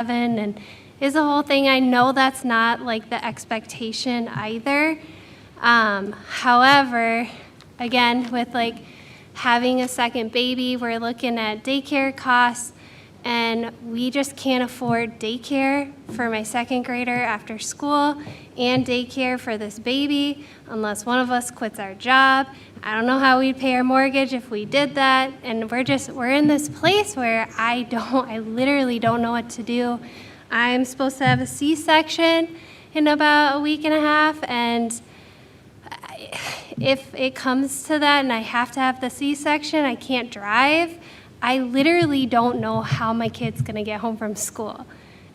and is a whole thing. I know that's not like the expectation either. However, again, with like having a second baby, we're looking at daycare costs, and we just can't afford daycare for my second grader after school and daycare for this baby unless one of us quits our job. I don't know how we'd pay our mortgage if we did that, and we're in this place where I literally don't know what to do. I'm supposed to have a C-section in about a week and a half, and if it comes to that and I have to have the C-section, I can't drive, I literally don't know how my kid's gonna get home from school.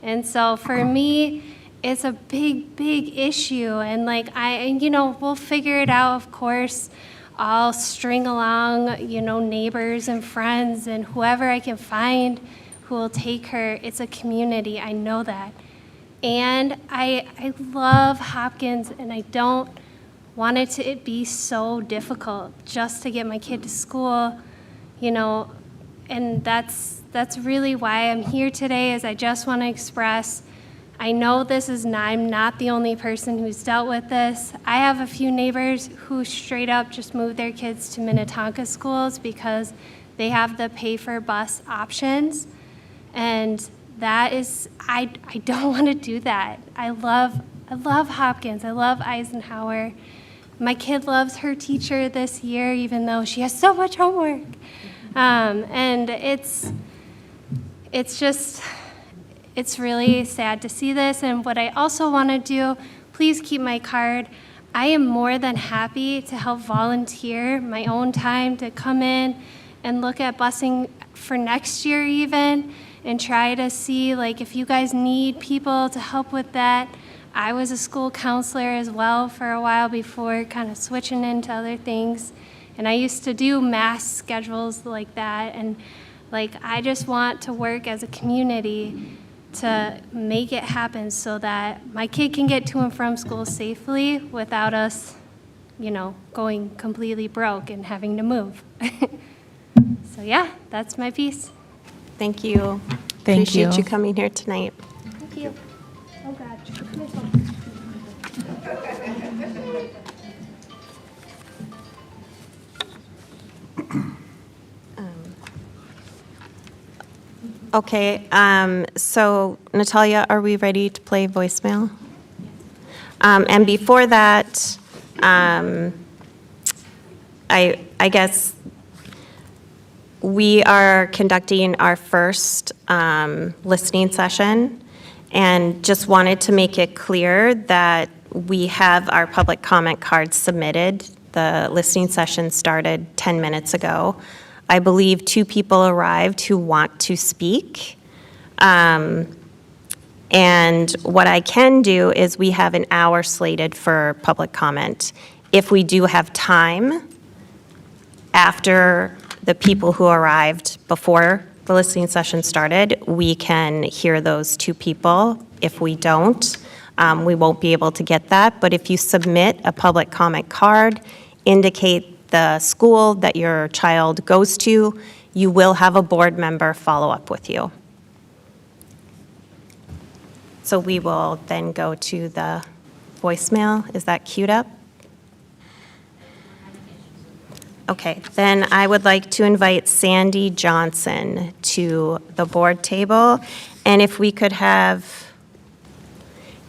And so for me, it's a big, big issue. And like, we'll figure it out, of course. I'll string along, neighbors and friends and whoever I can find who will take her. It's a community, I know that. And I love Hopkins, and I don't want it to be so difficult just to get my kid to school, and that's really why I'm here today, is I just want to express, I know I'm not the only person who's dealt with this. I have a few neighbors who straight up just moved their kids to Minnetonka schools because they have the pay for bus options. And that is, I don't want to do that. I love Hopkins, I love Eisenhower. My kid loves her teacher this year, even though she has so much homework. And it's really sad to see this. And what I also want to do, please keep my card. I am more than happy to help volunteer my own time to come in and look at busing for next year even, and try to see like if you guys need people to help with that. I was a school counselor as well for a while before kind of switching into other things. And I used to do mass schedules like that. And like, I just want to work as a community to make it happen so that my kid can get to and from school safely without us, going completely broke and having to move. So yeah, that's my piece. Thank you. Appreciate you coming here tonight. Thank you. Oh God. Okay, so Natalia, are we ready to play voicemail? And before that, I guess we are conducting our first listening session, and just wanted to make it clear that we have our public comment cards submitted. The listening session started 10 minutes ago. I believe 2 people arrived who want to speak. And what I can do is we have an hour slated for public comment. If we do have time after the people who arrived before the listening session started, we can hear those 2 people. If we don't, we won't be able to get that. But if you submit a public comment card, indicate the school that your child goes to, you will have a board member follow up with you. So we will then go to the voicemail. Is that queued up? Okay, then I would like to invite Sandy Johnson to the board table. And if we could have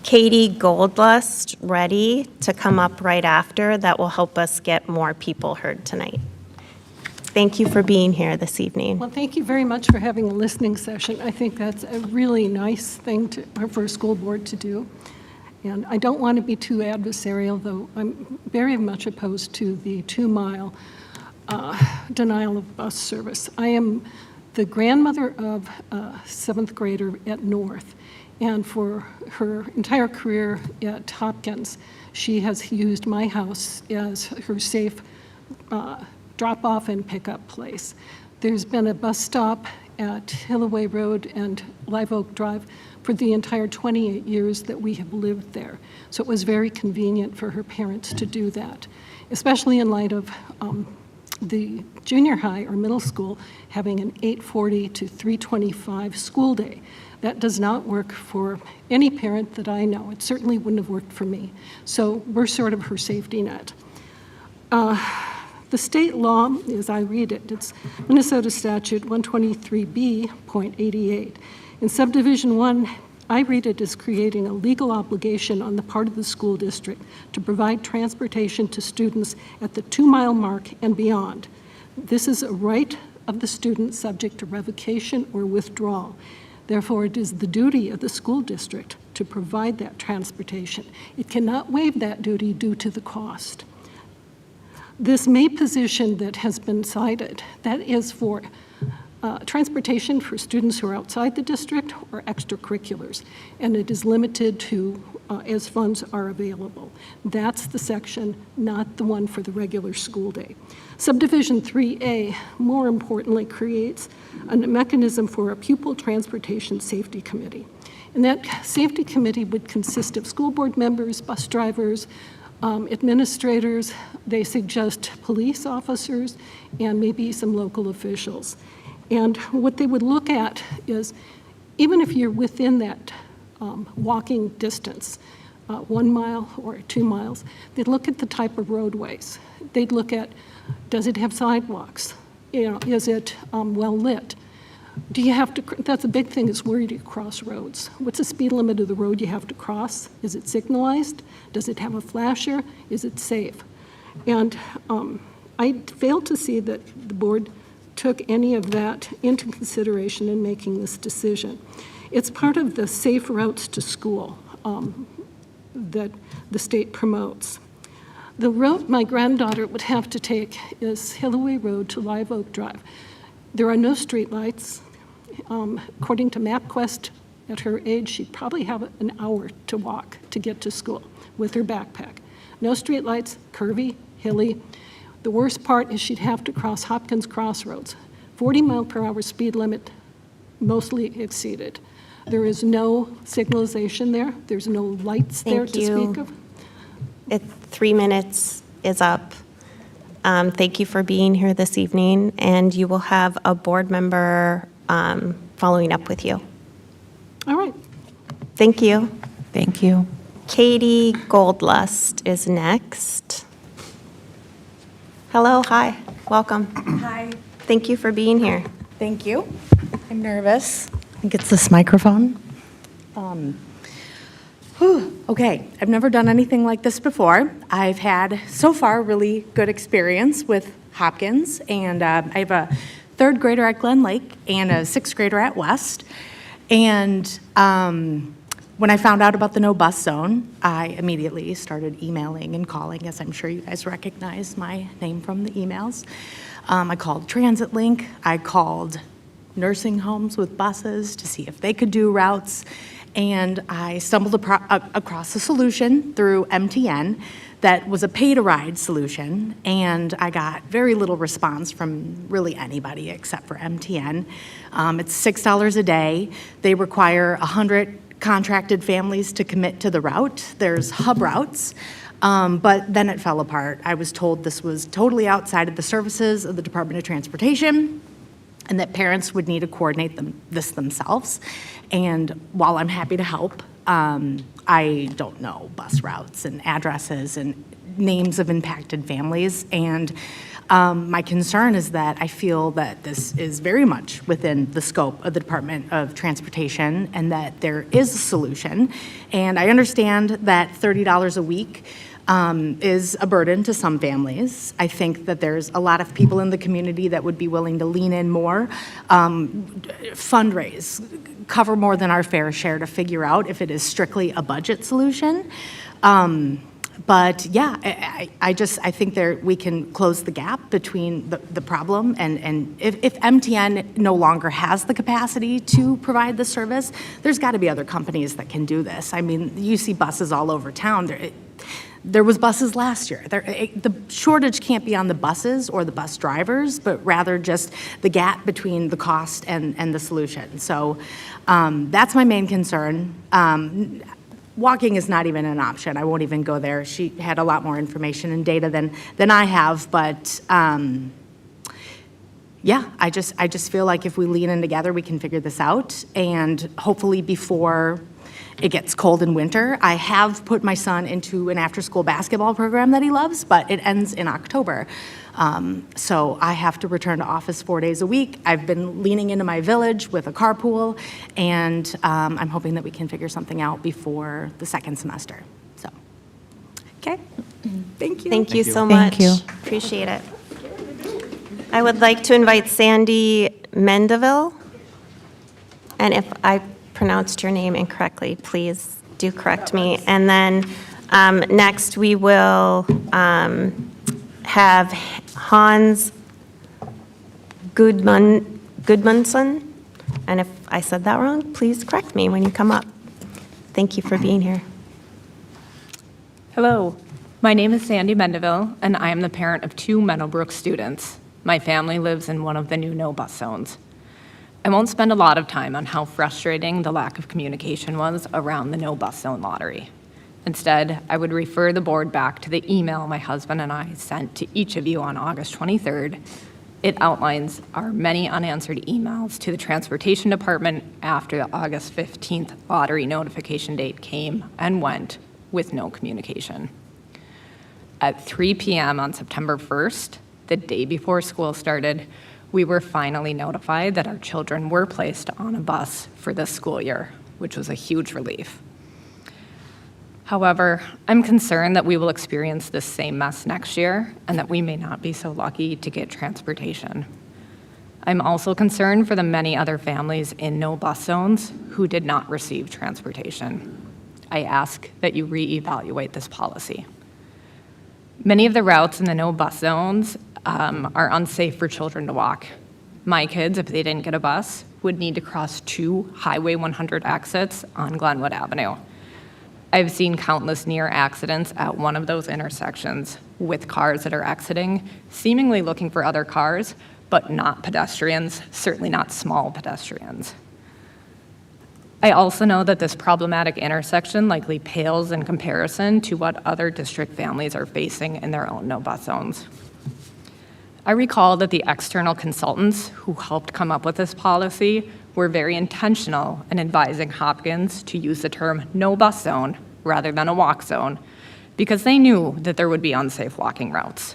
Katie Goldlust ready to come up right after, that will help us get more people heard tonight. Thank you for being here this evening. Well, thank you very much for having a listening session. I think that's a really nice thing for a school board to do. And I don't want to be too adversarial, though I'm very much opposed to the 2-mile denial of bus service. I am the grandmother of a 7th grader at North. And for her entire career at Hopkins, she has used my house as her safe drop-off and pickup place. There's been a bus stop at Hillaway Road and Live Oak Drive for the entire 28 years that we have lived there. So it was very convenient for her parents to do that, especially in light of the junior high or middle school having an 8:40 to 3:25 school day. That does not work for any parent that I know. It certainly wouldn't have worked for me. So we're sort of her safety net. The state law, as I read it, it's Minnesota Statute 123B.88. In subdivision 1, I read it as creating a legal obligation on the part of the school district to provide transportation to students at the 2-mile mark and beyond. This is a right of the student subject to revocation or withdrawal. Therefore, it is the duty of the school district to provide that transportation. It cannot waive that duty due to the cost. This May position that has been cited, that is for transportation for students who are outside the district or extracurriculars, and it is limited to as funds are available. That's the section, not the one for the regular school day. Subdivision 3A, more importantly, creates a mechanism for a pupil transportation safety committee. And that safety committee would consist of school board members, bus drivers, administrators. They suggest police officers and maybe some local officials. And what they would look at is, even if you're within that walking distance, 1 mile or 2 miles, they'd look at the type of roadways. They'd look at, does it have sidewalks? Is it well lit? Do you have to, that's a big thing, is where do you cross roads? What's the speed limit of the road you have to cross? Is it signalized? Does it have a flasher? Is it safe? And I failed to see that the board took any of that into consideration in making this decision. It's part of the safe routes to school that the state promotes. The route my granddaughter would have to take is Hilloway Road to Live Oak Drive. There are no streetlights. According to MapQuest, at her age, she'd probably have an hour to walk to get to school with her backpack. No streetlights, curvy, hilly. The worst part is she'd have to cross Hopkins Crossroads. 40-mile-per-hour speed limit, mostly exceeded. There is no signalization there. There's no lights there to speak of. 3 minutes is up. Thank you for being here this evening, and you will have a board member following up with you. All right. Thank you. Thank you. Katie Goldlust is next. Hello, hi, welcome. Hi. Thank you for being here. Thank you. I'm nervous. I think it's this microphone. Okay, I've never done anything like this before. I've had, so far, really good experience with Hopkins, and I have a 3rd grader at Glen Lake and a 6th grader at West. And when I found out about the no bus zone, I immediately started emailing and calling, as I'm sure you guys recognize my name from the emails. I called Transit Link. I called nursing homes with buses to see if they could do routes. And I stumbled across a solution through MTN that was a pay-to-ride solution, and I got very little response from really anybody except for MTN. It's $6 a day. They require 100 contracted families to commit to the route. There's hub routes, but then it fell apart. I was told this was totally outside of the services of the Department of Transportation, and that parents would need to coordinate this themselves. And while I'm happy to help, I don't know bus routes and addresses and names of impacted families. And my concern is that I feel that this is very much within the scope of the Department of Transportation and that there is a solution. And I understand that $30 a week is a burden to some families. I think that there's a lot of people in the community that would be willing to lean in more, fundraise, cover more than our fair share to figure out if it is strictly a budget solution. But yeah, I think we can close the gap between the problem and if MTN no longer has the capacity to provide the service, there's got to be other companies that can do this. I mean, you see buses all over town. There was buses last year. The shortage can't be on the buses or the bus drivers, but rather just the gap between the cost and the solution. So that's my main concern. Walking is not even an option. I won't even go there. She had a lot more information and data than I have, but yeah, I just feel like if we lean in together, we can figure this out. And hopefully before it gets cold in winter, I have put my son into an after-school basketball program that he loves, but it ends in October. So I have to return to office 4 days a week. I've been leaning into my village with a carpool, and I'm hoping that we can figure something out before the second semester. So, okay, thank you. Thank you so much. Thank you. Appreciate it. I would like to invite Sandy Mendeville. And if I pronounced your name incorrectly, please do correct me. And then next, we will have Hans Gudmundsson. And if I said that wrong, please correct me when you come up. Thank you for being here. Hello, my name is Sandy Mendeville, and I am the parent of 2 Meadowbrook students. My family lives in one of the new no-bus zones. I won't spend a lot of time on how frustrating the lack of communication was around the no-bus zone lottery. Instead, I would refer the board back to the email my husband and I sent to each of you on August 23rd. It outlines our many unanswered emails to the Transportation Department after the August 15th lottery notification date came and went with no communication. At 3 p.m. on September 1st, the day before school started, we were finally notified that our children were placed on a bus for this school year, which was a huge relief. However, I'm concerned that we will experience this same mess next year and that we may not be so lucky to get transportation. I'm also concerned for the many other families in no bus zones who did not receive transportation. I ask that you reevaluate this policy. Many of the routes in the no bus zones are unsafe for children to walk. My kids, if they didn't get a bus, would need to cross 2 Highway 100 exits on Glenwood Avenue. I've seen countless near accidents at one of those intersections with cars that are exiting, seemingly looking for other cars, but not pedestrians, certainly not small pedestrians. I also know that this problematic intersection likely pales in comparison to what other district families are facing in their own no-bus zones. I recall that the external consultants who helped come up with this policy were very intentional in advising Hopkins to use the term no bus zone rather than a walk zone because they knew that there would be unsafe walking routes.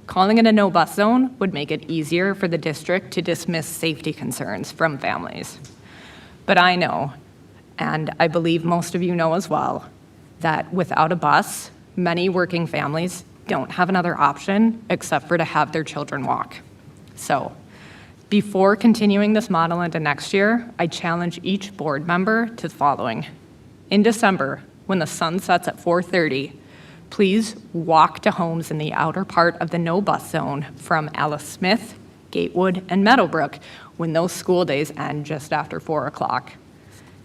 Calling it a no bus zone would make it easier for the district to dismiss safety concerns from families. But I know, and I believe most of you know as well, that without a bus, many working families don't have another option except for to have their children walk. So, before continuing this model into next year, I challenge each board member to the following. In December, when the sun sets at 4:30, please walk to homes in the outer part of the no bus zone from Alice Smith, Gatewood, and Meadowbrook when those school days end just after 4 o'clock.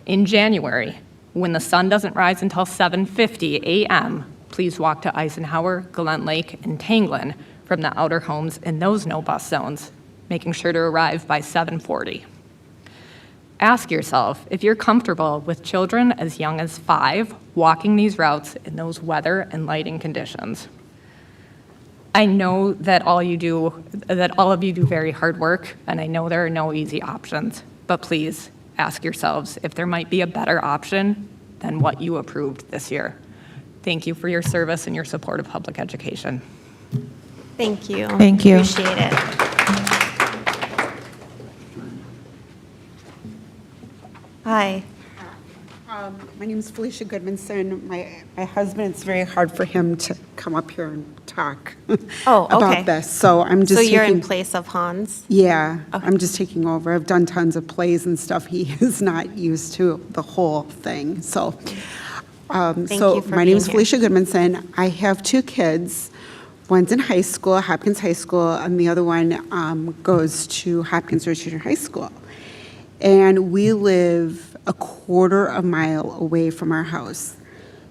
In January, when the sun doesn't rise until 7:50 a.m., please walk to Eisenhower, Glen Lake, and Tanglin from the outer homes in those no bus zones, making sure to arrive by 7:40. Ask yourself if you're comfortable with children as young as 5 walking these routes in those weather and lighting conditions. I know that all of you do very hard work, and I know there are no easy options, but please ask yourselves if there might be a better option than what you approved this year. Thank you for your service and your support of public education. Thank you. Thank you. Appreciate it. Hi. My name is Felicia Goodmanson. My husband, it's very hard for him to come up here and talk Oh, okay. about this. So I'm just So you're in taking, place of Hans? yeah, I'm just taking over. I've done tons of plays and stuff. He is not used to the whole thing. So, you for my name is being here. Felicia Goodmanson. I have 2 kids. One's in high school, Hopkins High School, and the other one goes to Hopkins Junior High School. And we live a quarter of a mile away from our house.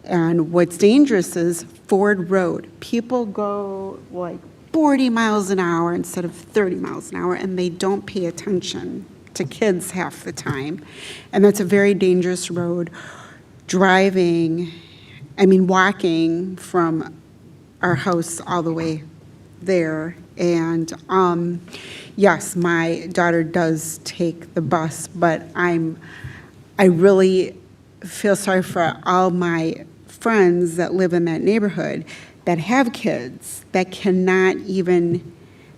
And what's dangerous is Ford Road. People go like 40 miles an hour instead of 30 miles an hour, and they don't pay attention to kids half the time. And that's a very dangerous road. Walking from our house all the way there. And yes, my daughter does take the bus, but I really feel sorry for all my friends that live in that neighborhood that have kids that cannot even,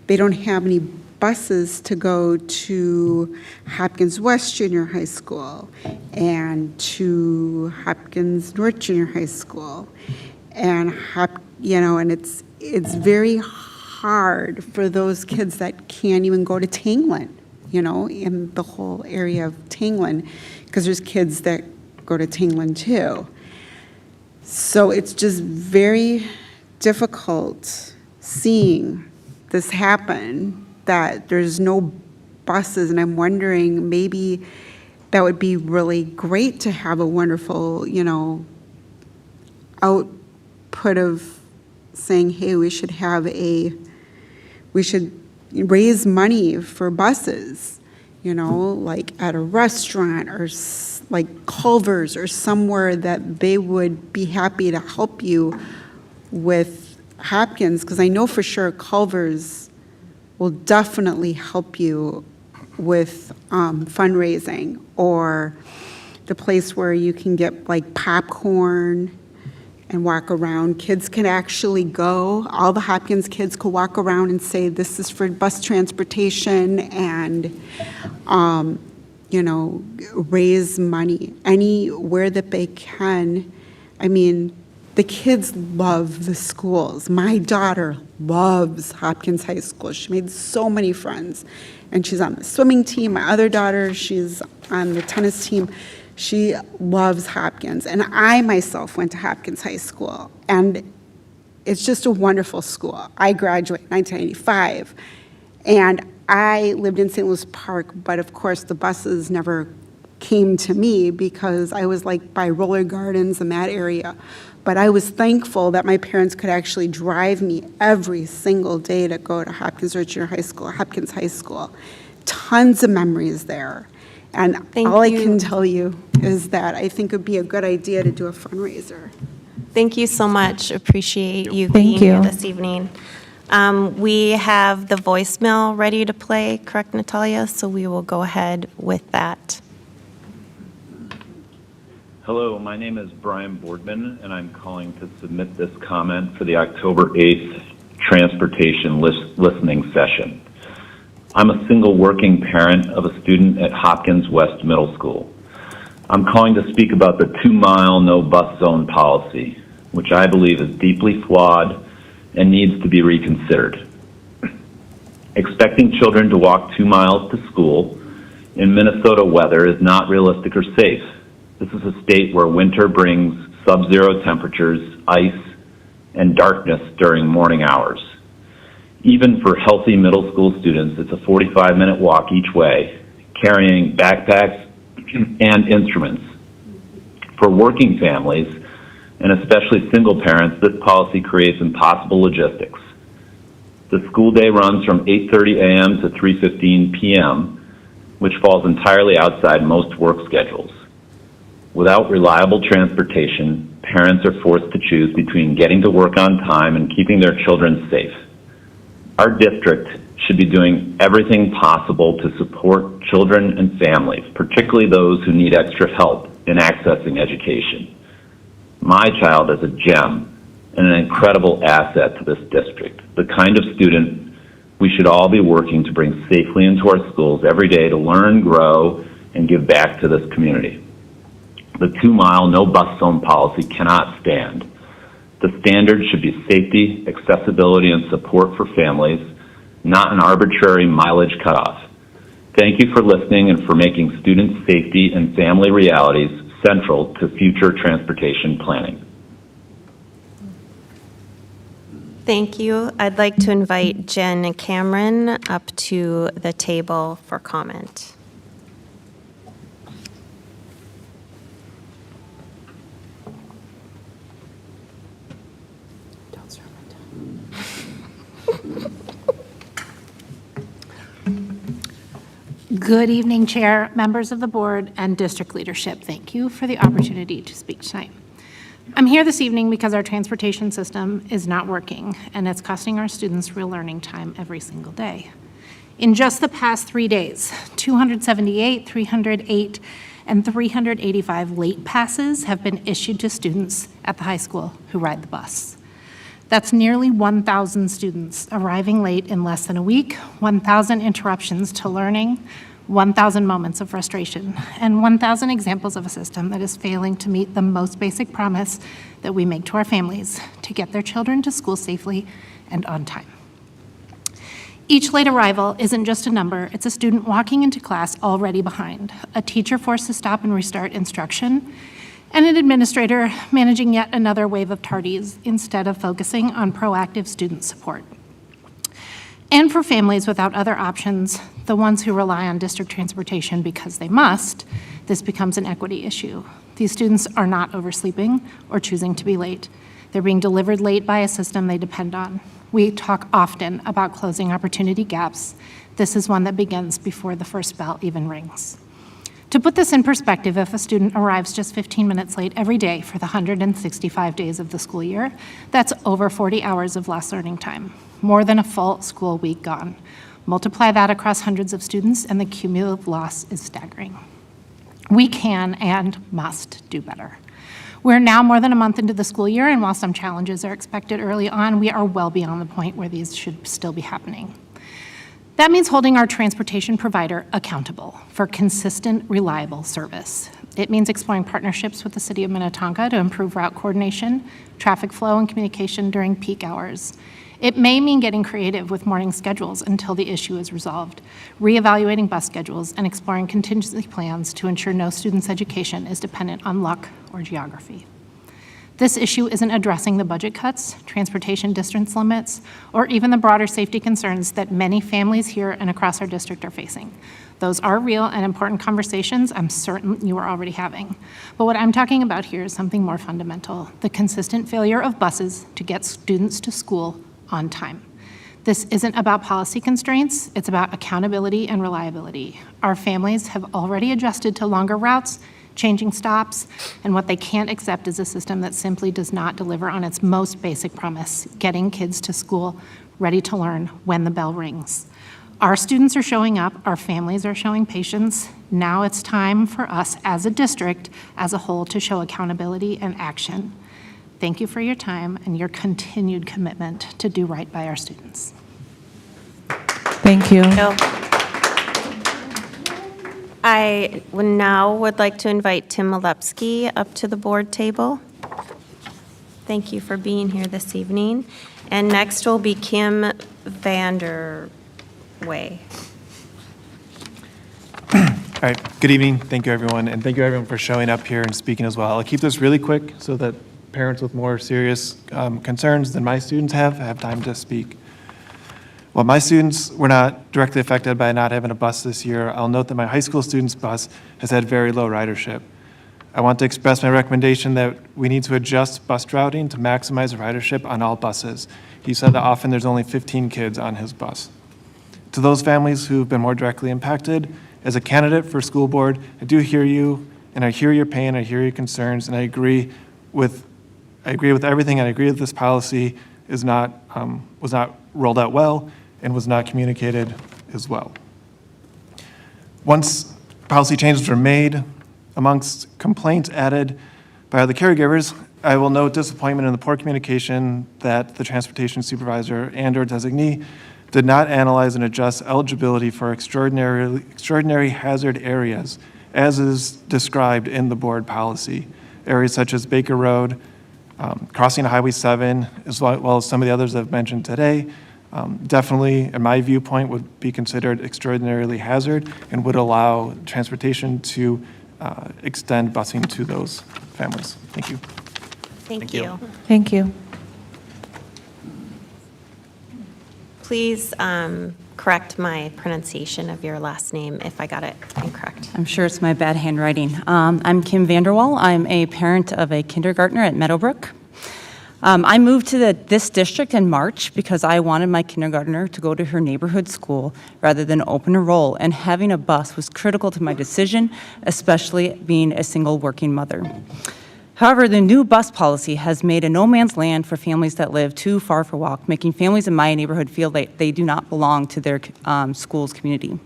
they don't have any buses to go to Hopkins West Junior High School and to Hopkins North Junior High School. And, and it's very hard for those kids that can't even go to Tanglin, in the whole area of Tanglin, because there's kids that go to Tanglin too. So it's just very difficult seeing this happen, that there's no buses, and I'm wondering, maybe that would be really great to have a wonderful, output of saying, hey, we should raise money for buses, like at a restaurant or like Culver's or somewhere that they would be happy to help you with Hopkins, because I know for sure Culver's will definitely help you with fundraising, or the place where you can get like popcorn and walk around. Kids can actually go, all the Hopkins kids could walk around and say, this is for bus transportation, and, raise money anywhere that they can. I mean, the kids love the schools. My daughter loves Hopkins High School. She made so many friends, and she's on the swimming team. My other daughter, she's on the tennis team. She loves Hopkins, and I myself went to Hopkins High School, and it's just a wonderful school. I graduated in 1995, and I lived in St. Louis Park, but of course the buses never came to me because I was like by Roller Gardens in that area. But I was thankful that my parents could actually drive me every single day to go to Hopkins Junior High School, Hopkins High School. Tons of memories there. And all I can tell you is that I think it would be a good idea to do a fundraiser. Thank you so much. Appreciate you being here this evening. We have the voicemail ready to play, correct, Natalia? So we will go ahead with that. Hello, my name is Brian Boardman, and I'm calling to submit this comment for the October 8th transportation listening session. I'm a single working parent of a student at Hopkins West Middle School. I'm calling to speak about the 2-mile no bus zone policy, which I believe is deeply flawed and needs to be reconsidered. Expecting children to walk 2 miles to school in Minnesota weather is not realistic or safe. This is a state where winter brings sub-zero temperatures, ice, and darkness during morning hours. Even for healthy middle school students, it's a 45-minute walk each way, carrying backpacks and instruments. For working families, and especially single parents, this policy creates impossible logistics. The school day runs from 8:30 a.m. to 3:15 p.m., which falls entirely outside most work schedules. Without reliable transportation, parents are forced to choose between getting to work on time and keeping their children safe. Our district should be doing everything possible to support children and families, particularly those who need extra help in accessing education. My child is a gem and an incredible asset to this district, the kind of student we should all be working to bring safely into our schools every day to learn, grow, and give back to this community. The 2-mile no bus zone policy cannot stand. The standard should be safety, accessibility, and support for families, not an arbitrary mileage cutoff. Thank you for listening and for making student safety and family realities central to future transportation planning. Thank you. I'd like to invite Jen and Cameron up to the table for comment. Good evening, Chair, members of the board, and district leadership. Thank you for the opportunity to speak tonight. I'm here this evening because our transportation system is not working, and it's costing our students real learning time every single day. In just the past 3 days, 278, 308, and 385 late passes have been issued to students at the high school who ride the bus. That's nearly 1,000 students arriving late in less than a week, 1,000 interruptions to learning, 1,000 moments of frustration, and 1,000 examples of a system that is failing to meet the most basic promise that we make to our families, to get their children to school safely and on time. Each late arrival isn't just a number, it's a student walking into class already behind, a teacher forced to stop and restart instruction, and an administrator managing yet another wave of tardies instead of focusing on proactive student support. And for families without other options, the ones who rely on district transportation because they must, this becomes an equity issue. These students are not oversleeping or choosing to be late. They're being delivered late by a system they depend on. We talk often about closing opportunity gaps. This is one that begins before the first bell even rings. To put this in perspective, if a student arrives just 15 minutes late every day for the 165 days of the school year, that's over 40 hours of lost learning time, more than a full school week gone. Multiply that across hundreds of students, and the cumulative loss is staggering. We can and must do better. We're now more than a month into the school year, and while some challenges are expected early on, we are well beyond the point where these should still be happening. That means holding our transportation provider accountable for consistent, reliable service. It means exploring partnerships with the City of Minnetonka to improve route coordination, traffic flow, and communication during peak hours. It may mean getting creative with morning schedules until the issue is resolved, reevaluating bus schedules, and exploring contingency plans to ensure no student's education is dependent on luck or geography. This issue isn't addressing the budget cuts, transportation distance limits, or even the broader safety concerns that many families here and across our district are facing. Those are real and important conversations I'm certain you are already having. But what I'm talking about here is something more fundamental, the consistent failure of buses to get students to school on time. This isn't about policy constraints, it's about accountability and reliability. Our families have already adjusted to longer routes, changing stops, and what they can't accept is a system that simply does not deliver on its most basic promise, getting kids to school ready to learn when the bell rings. Our students are showing up, our families are showing patience. Now it's time for us as a district, as a whole, to show accountability and action. Thank you for your time and your continued commitment to do right by our students. Thank you. I now would like to invite Tim Malepsky up to the board table. Thank you for being here this evening. And next will be Kim Vanderway. All right, good evening. Thank you, everyone. And thank you, everyone, for showing up here and speaking as well. I'll keep this really quick so that parents with more serious concerns than my students have time to speak. While my students were not directly affected by not having a bus this year, I'll note that my high school students' bus has had very low ridership. I want to express my recommendation that we need to adjust bus routing to maximize ridership on all buses. He said that often there's only 15 kids on his bus. To those families who've been more directly impacted, as a candidate for school board, I do hear you, and I hear your pain, I hear your concerns, and I agree with everything, and I agree that this policy was not rolled out well and was not communicated as well. Once policy changes were made, amongst complaints added by other caregivers, I will note disappointment in the poor communication that the transportation supervisor and/or designee did not analyze and adjust eligibility for extraordinary hazard areas, as is described in the board policy. Areas such as Baker Road, crossing Highway 7, as well as some of the others I've mentioned today, definitely, in my viewpoint, would be considered extraordinarily hazard and would allow transportation to extend busing to those families. Thank you. Thank you. Thank you. Please correct my pronunciation of your last name if I got it incorrect. I'm sure it's my bad handwriting. I'm Kim Vanderwall. I'm a parent of a kindergartner at Meadowbrook. I moved to this district in March because I wanted my kindergartner to go to her neighborhood school rather than open enroll, and having a bus was critical to my decision, especially being a single working mother. However, the new bus policy has made a no man's land for families that live too far for walk, making families in my neighborhood feel like they do not belong to their school's community.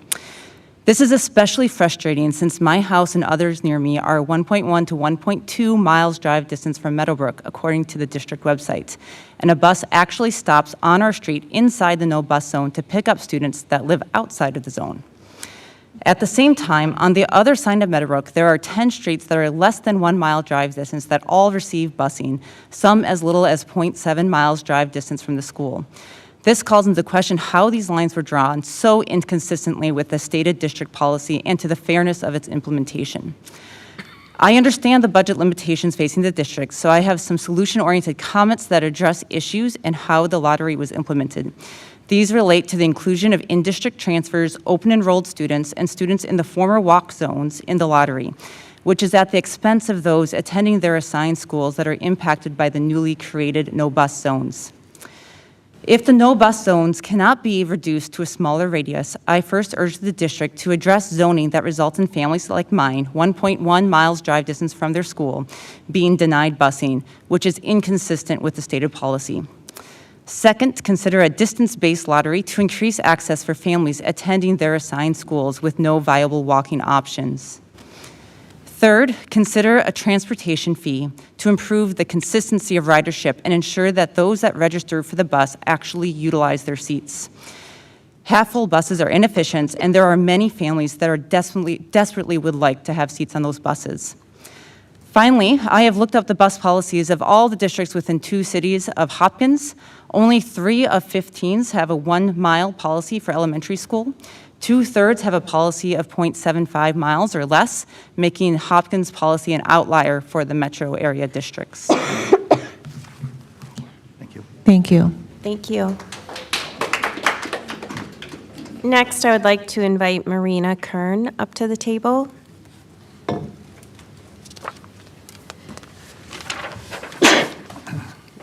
This is especially frustrating since my house and others near me are 1.1 to 1.2 miles drive distance from Meadowbrook, according to the district website. And a bus actually stops on our street inside the no bus zone to pick up students that live outside of the zone. At the same time, on the other side of Meadowbrook, there are 10 streets that are less than 1 mile drive distance that all receive busing, some as little as 0.7 miles drive distance from the school. This calls into question how these lines were drawn so inconsistently with the stated district policy and to the fairness of its implementation. I understand the budget limitations facing the district, so I have some solution-oriented comments that address issues and how the lottery was implemented. These relate to the inclusion of in-district transfers, open-enrolled students, and students in the former walk zones in the lottery, which is at the expense of those attending their assigned schools that are impacted by the newly created no-bus zones. If the no-bus zones cannot be reduced to a smaller radius, I first urge the district to address zoning that results in families like mine, 1.1 miles drive distance from their school, being denied busing, which is inconsistent with the stated policy. Second, consider a distance-based lottery to increase access for families attending their assigned schools with no viable walking options. Third, consider a transportation fee to improve the consistency of ridership and ensure that those that register for the bus actually utilize their seats. Half-full buses are inefficient, and there are many families that are desperately would like to have seats on those buses. Finally, I have looked up the bus policies of all the districts within 2 cities of Hopkins. Only 3 of 15 have a 1 mile policy for elementary school. 2/3 have a policy of 0.75 miles or less, making Hopkins' policy an outlier for the metro area districts. Thank you. Thank you. Next, I would like to invite Marina Kern up to the table.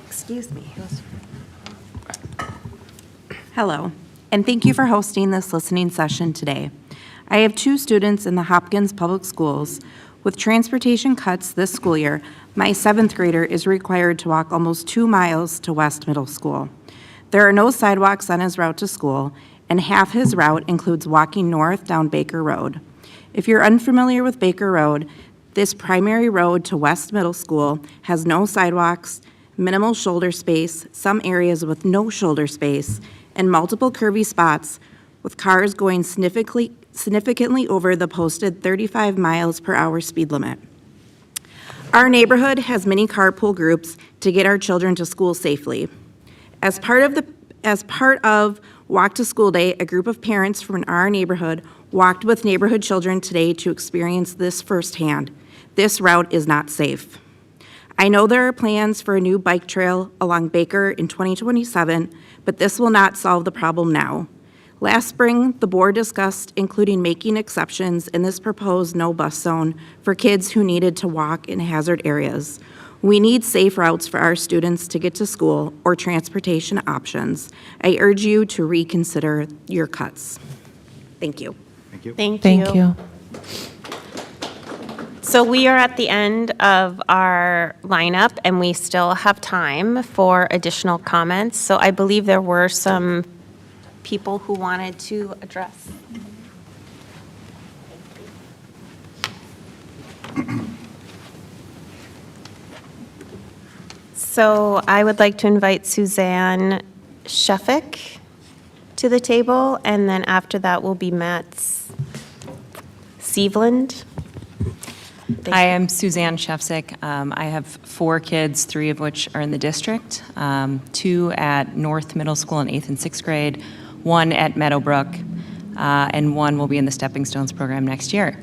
Excuse me. Hello, and thank you for hosting this listening session today. I have 2 students in the Hopkins Public Schools. With transportation cuts this school year, my 7th grader is required to walk almost 2 miles to West Middle School. There are no sidewalks on his route to school, and half his route includes walking north down Baker Road. If you're unfamiliar with Baker Road, this primary road to West Middle School has no sidewalks, minimal shoulder space, some areas with no shoulder space, and multiple curvy spots with cars going significantly over the posted 35 miles per hour speed limit. Our neighborhood has many carpool groups to get our children to school safely. As part of Walk to School Day, a group of parents from our neighborhood walked with neighborhood children today to experience this firsthand. This route is not safe. I know there are plans for a new bike trail along Baker in 2027, but this will not solve the problem now. Last spring, the board discussed including making exceptions in this proposed no bus zone for kids who needed to walk in hazard areas. We need safe routes for our students to get to school or transportation options. I urge you to reconsider your cuts. Thank you. Thank you. So we are at the end of our lineup, and we still have time for additional comments. So I believe there were some people who wanted to address. So I would like to invite Suzanne Sheffick to the table, and then after that will be Matt Seveland. Hi, I'm Suzanne Shefsick. I have 4 kids, 3 of which are in the district, 2 at North Middle School in 8th and 6th grade, 1 at Meadowbrook, and 1 will be in the Stepping Stones program next year.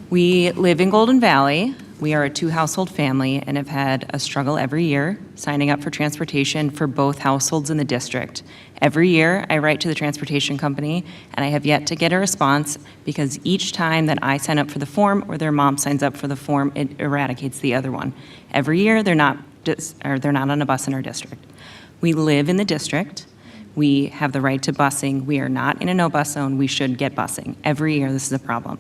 We live in Golden Valley. We are a 2-household family and have had a struggle every year signing up for transportation for both households in the district. Every year, I write to the transportation company, and I have yet to get a response because each time that I sign up for the form or their mom signs up for the form, it eradicates the other one. Every year, they're not on a bus in our district. We live in the district. We have the right to busing. We are not in a no-bus zone. We should get busing. Every year, this is a problem.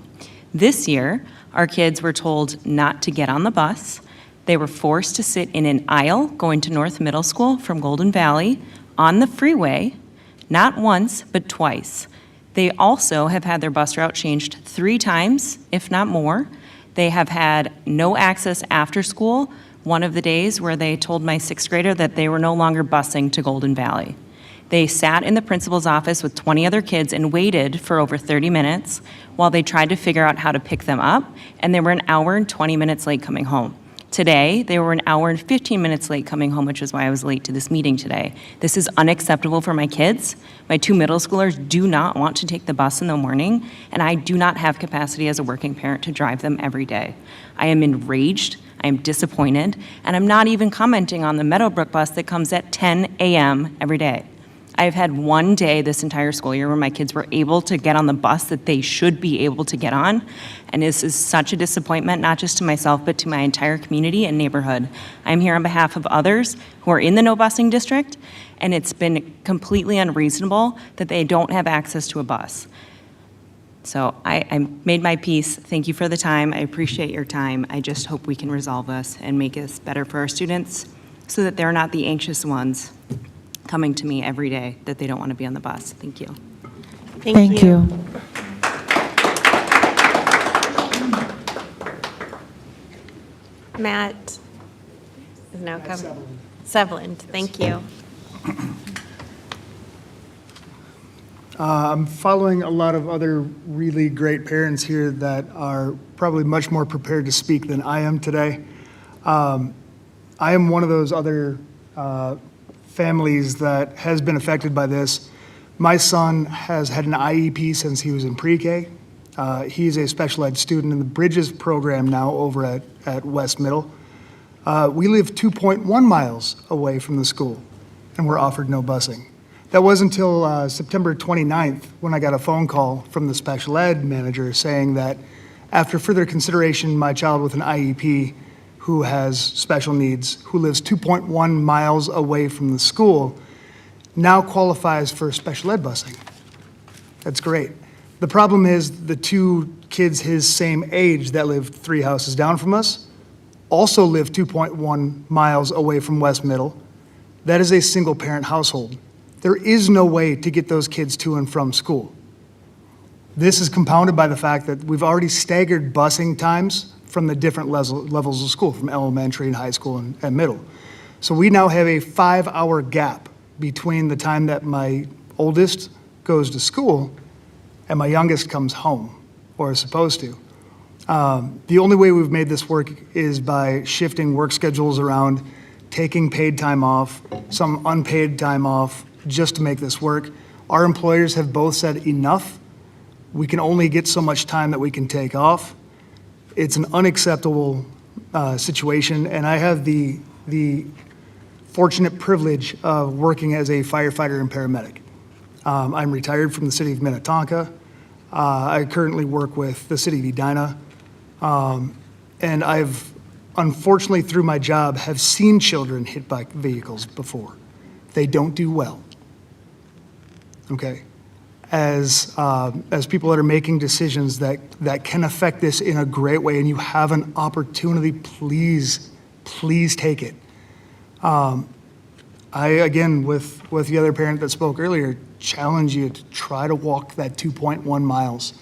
This year, our kids were told not to get on the bus They were forced to sit in an aisle going to North Middle School from Golden Valley on the freeway, not once, but twice. They also have had their bus route changed 3 times, if not more. They have had no access after school, one of the days where they told my 6th grader that they were no longer busing to Golden Valley. They sat in the principal's office with 20 other kids and waited for over 30 minutes while they tried to figure out how to pick them up, and they were an hour and 20 minutes late coming home. Today, they were an hour and 15 minutes late coming home, which is why I was late to this meeting today. This is unacceptable for my kids. My 2 middle schoolers do not want to take the bus in the morning, and I do not have capacity as a working parent to drive them every day. I am enraged, I am disappointed, and I'm not even commenting on the Meadowbrook bus that comes at 10 a.m. every day. I've had one day this entire school year where my kids were able to get on the bus that they should be able to get on, and this is such a disappointment, not just to myself, but to my entire community and neighborhood. I'm here on behalf of others who are in the no busing district, and it's been completely unreasonable that they don't have access to a bus. So I made my piece. Thank you for the time. I appreciate your time. I just hope we can resolve this and make this better for our students so that they're not the anxious ones coming to me every day that they don't want to be on the bus. Thank you. Thank you. Matt is now coming. Seveland, thank you. I'm following a lot of other really great parents here that are probably much more prepared to speak than I am today. I am one of those other families that has been affected by this. My son has had an IEP since he was in pre-K. He's a special ed student in the Bridges program now over at West Middle. We live 2.1 miles away from the school, and we're offered no busing. That wasn't until September 29th when I got a phone call from the special ed manager saying that after further consideration, my child with an IEP who has special needs, who lives 2.1 miles away from the school, now qualifies for special ed busing. That's great. The problem is the 2 kids his same age that live 3 houses down from us also live 2.1 miles away from West Middle. That is a single parent household. There is no way to get those kids to and from school. This is compounded by the fact that we've already staggered busing times from the different levels of school, from elementary and high school and middle. So we now have a 5-hour gap between the time that my oldest goes to school and my youngest comes home, or is supposed to. The only way we've made this work is by shifting work schedules around, taking paid time off, some unpaid time off, just to make this work. Our employers have both said enough. We can only get so much time that we can take off. It's an unacceptable situation, and I have the fortunate privilege of working as a firefighter and paramedic. I'm retired from the city of Minnetonka. I currently work with the city of Edina, and I've, unfortunately through my job, have seen children hit by vehicles before. They don't do well. Okay, as people that are making decisions that can affect this in a great way, and you have an opportunity, please take it. I, again, with the other parent that spoke earlier, challenge you to try to walk that 2.1 miles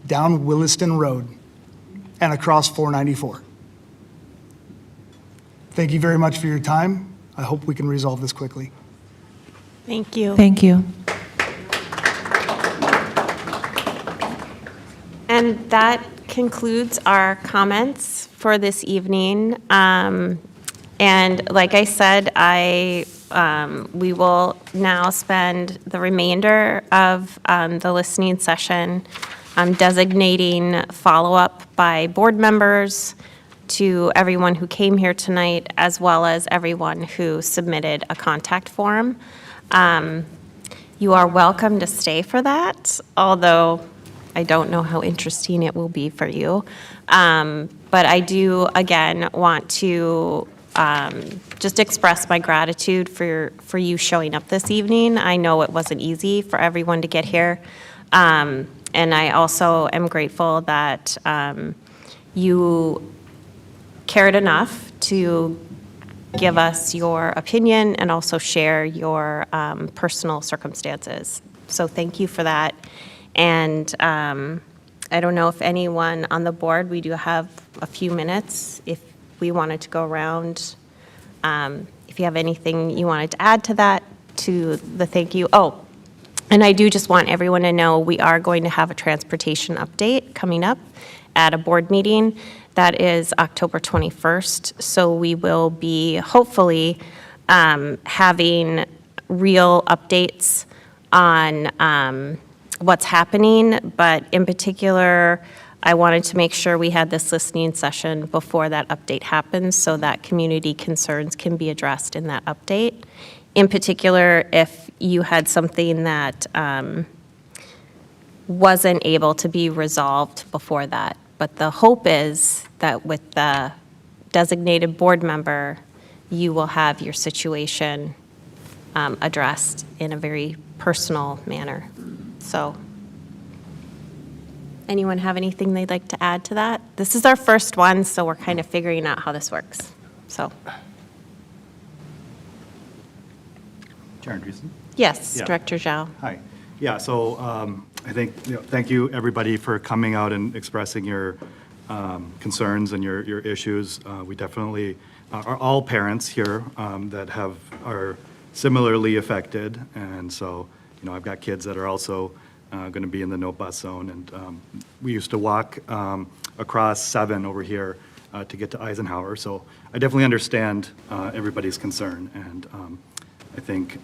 down Williston Road and across 494. Thank you very much for your time. I hope we can resolve this quickly. Thank you. Thank you. And that concludes our comments for this evening. And like I said, we will now spend the remainder of the listening session designating follow-up by board members to everyone who came here tonight, as well as everyone who submitted a contact form. You are welcome to stay for that, although I don't know how interesting it will be for you. But I do, again, want to just express my gratitude for you showing up this evening. I know it wasn't easy for everyone to get here. And I also am grateful that you cared enough to give us your opinion and also share your personal circumstances. So thank you for that. And I don't know if anyone on the board, we do have a few minutes if we wanted to go around. If you have anything you wanted to add to that, to the thank you. Oh, and I do just want everyone to know we are going to have a transportation update coming up at a board meeting. That is October 21st. So we will be hopefully having real updates on what's happening. But in particular, I wanted to make sure we had this listening session before that update happens so that community concerns can be addressed in that update. In particular, if you had something that wasn't able to be resolved before that. But the hope is that with the designated board member, you will have your situation addressed in a very personal manner. So, anyone have anything they'd like to add to that? This is our first one, so we're kind of figuring out how this works. So, Chair Andreessen? yes, Yeah. Director Zhao. Hi. Yeah, so I think, thank you, everybody, for coming out and expressing your concerns and your issues. We definitely are all parents here that are similarly affected. And so, I've got kids that are also going to be in the no bus zone. And we used to walk across 7 over here to get to Eisenhower. So I definitely understand everybody's concern. And I think,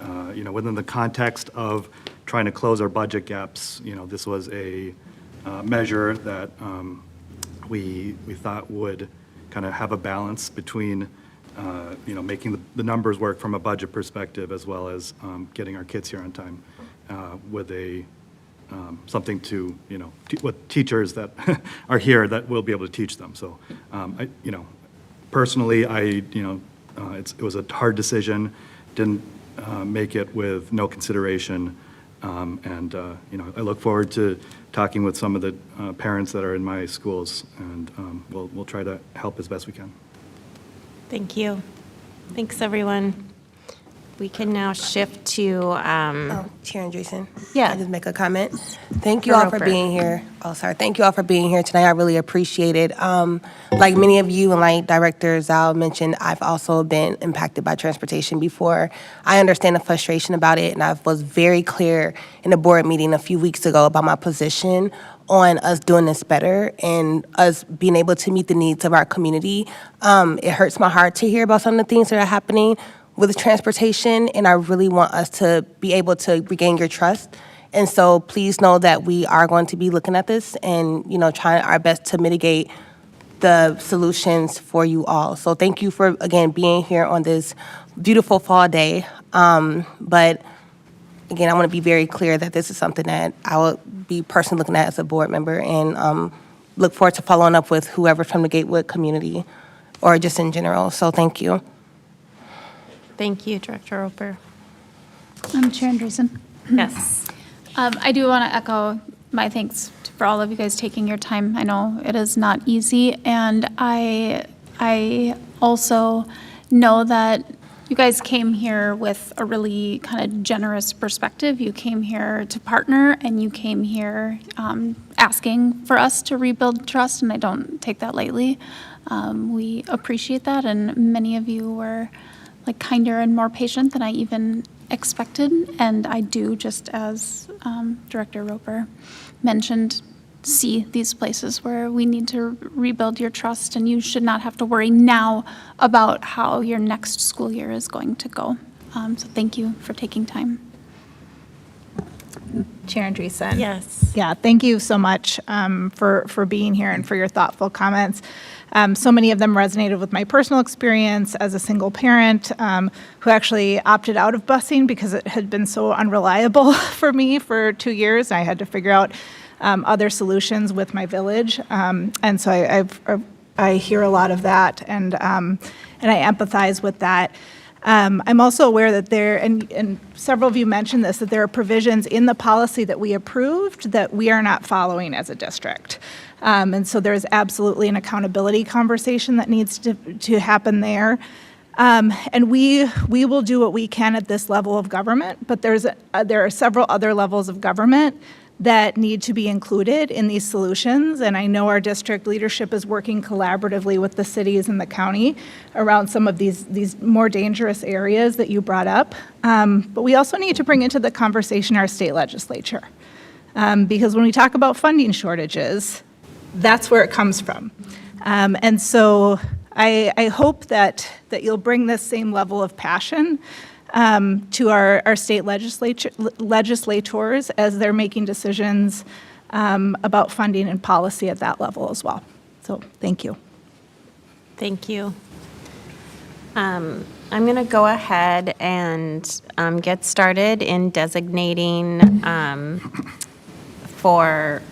within the context of trying to close our budget gaps, this was a measure that we thought would kind of have a balance between, making the numbers work from a budget perspective as well as getting our kids here on time with something to, with teachers that are here that will be able to teach them. So, personally, it was a hard decision. Didn't make it with no consideration. And I look forward to talking with some of the parents that are in my schools, and we'll try to help as best we can. Thank you. Thanks, everyone. We can now shift to, Chair Andreessen. Yeah. Can I just make a comment? Thank you all for being here. Oh, sorry. Thank you all for being here tonight. I really appreciate it. Like many of you and like Director Zhao mentioned, I've also been impacted by transportation before. I understand the frustration about it, and I was very clear in a board meeting a few weeks ago about my position on us doing this better and us being able to meet the needs of our community. It hurts my heart to hear about some of the things that are happening with transportation, and I really want us to be able to regain your trust. And so please know that we are going to be looking at this and, trying our best to mitigate the solutions for you all. So thank you for, again, being here on this beautiful fall day. But again, I want to be very clear that this is something that I will be personally looking at as a board member, and look forward to following up with whoever's from the Gatewood community or just in general. So thank you. Thank you, Director Roper. Chair Andreessen. Yes. I do want to echo my thanks for all of you guys taking your time. I know it is not easy, and I also know that you guys came here with a really kind of generous perspective. You came here to partner, and you came here asking for us to rebuild trust, and I don't take that lightly. We appreciate that, and many of you were kinder and more patient than I even expected. And I do, just as Director Roper mentioned, see these places where we need to rebuild your trust, and you should not have to worry now about how your next school year is going to go. So thank you for taking time. Chair Andreessen. Yes. Yeah, thank you so much for being here and for your thoughtful comments. So many of them resonated with my personal experience as a single parent who actually opted out of busing because it had been so unreliable for me for 2 years. I had to figure out other solutions with my village. And so I hear a lot of that, and I empathize with that. I'm also aware that and several of you mentioned this, that there are provisions in the policy that we approved that we are not following as a district. And so there's absolutely an accountability conversation that needs to happen there. And we will do what we can at this level of government, but there are several other levels of government that need to be included in these solutions. And I know our district leadership is working collaboratively with the cities and the county around some of these more dangerous areas that you brought up. But we also need to bring into the conversation our state legislature. Because when we talk about funding shortages, that's where it comes from. And so I hope that you'll bring this same level of passion to our state legislators as they're making decisions about funding and policy at that level as well. So thank you. Thank you. I'm going to go ahead and get started in designating for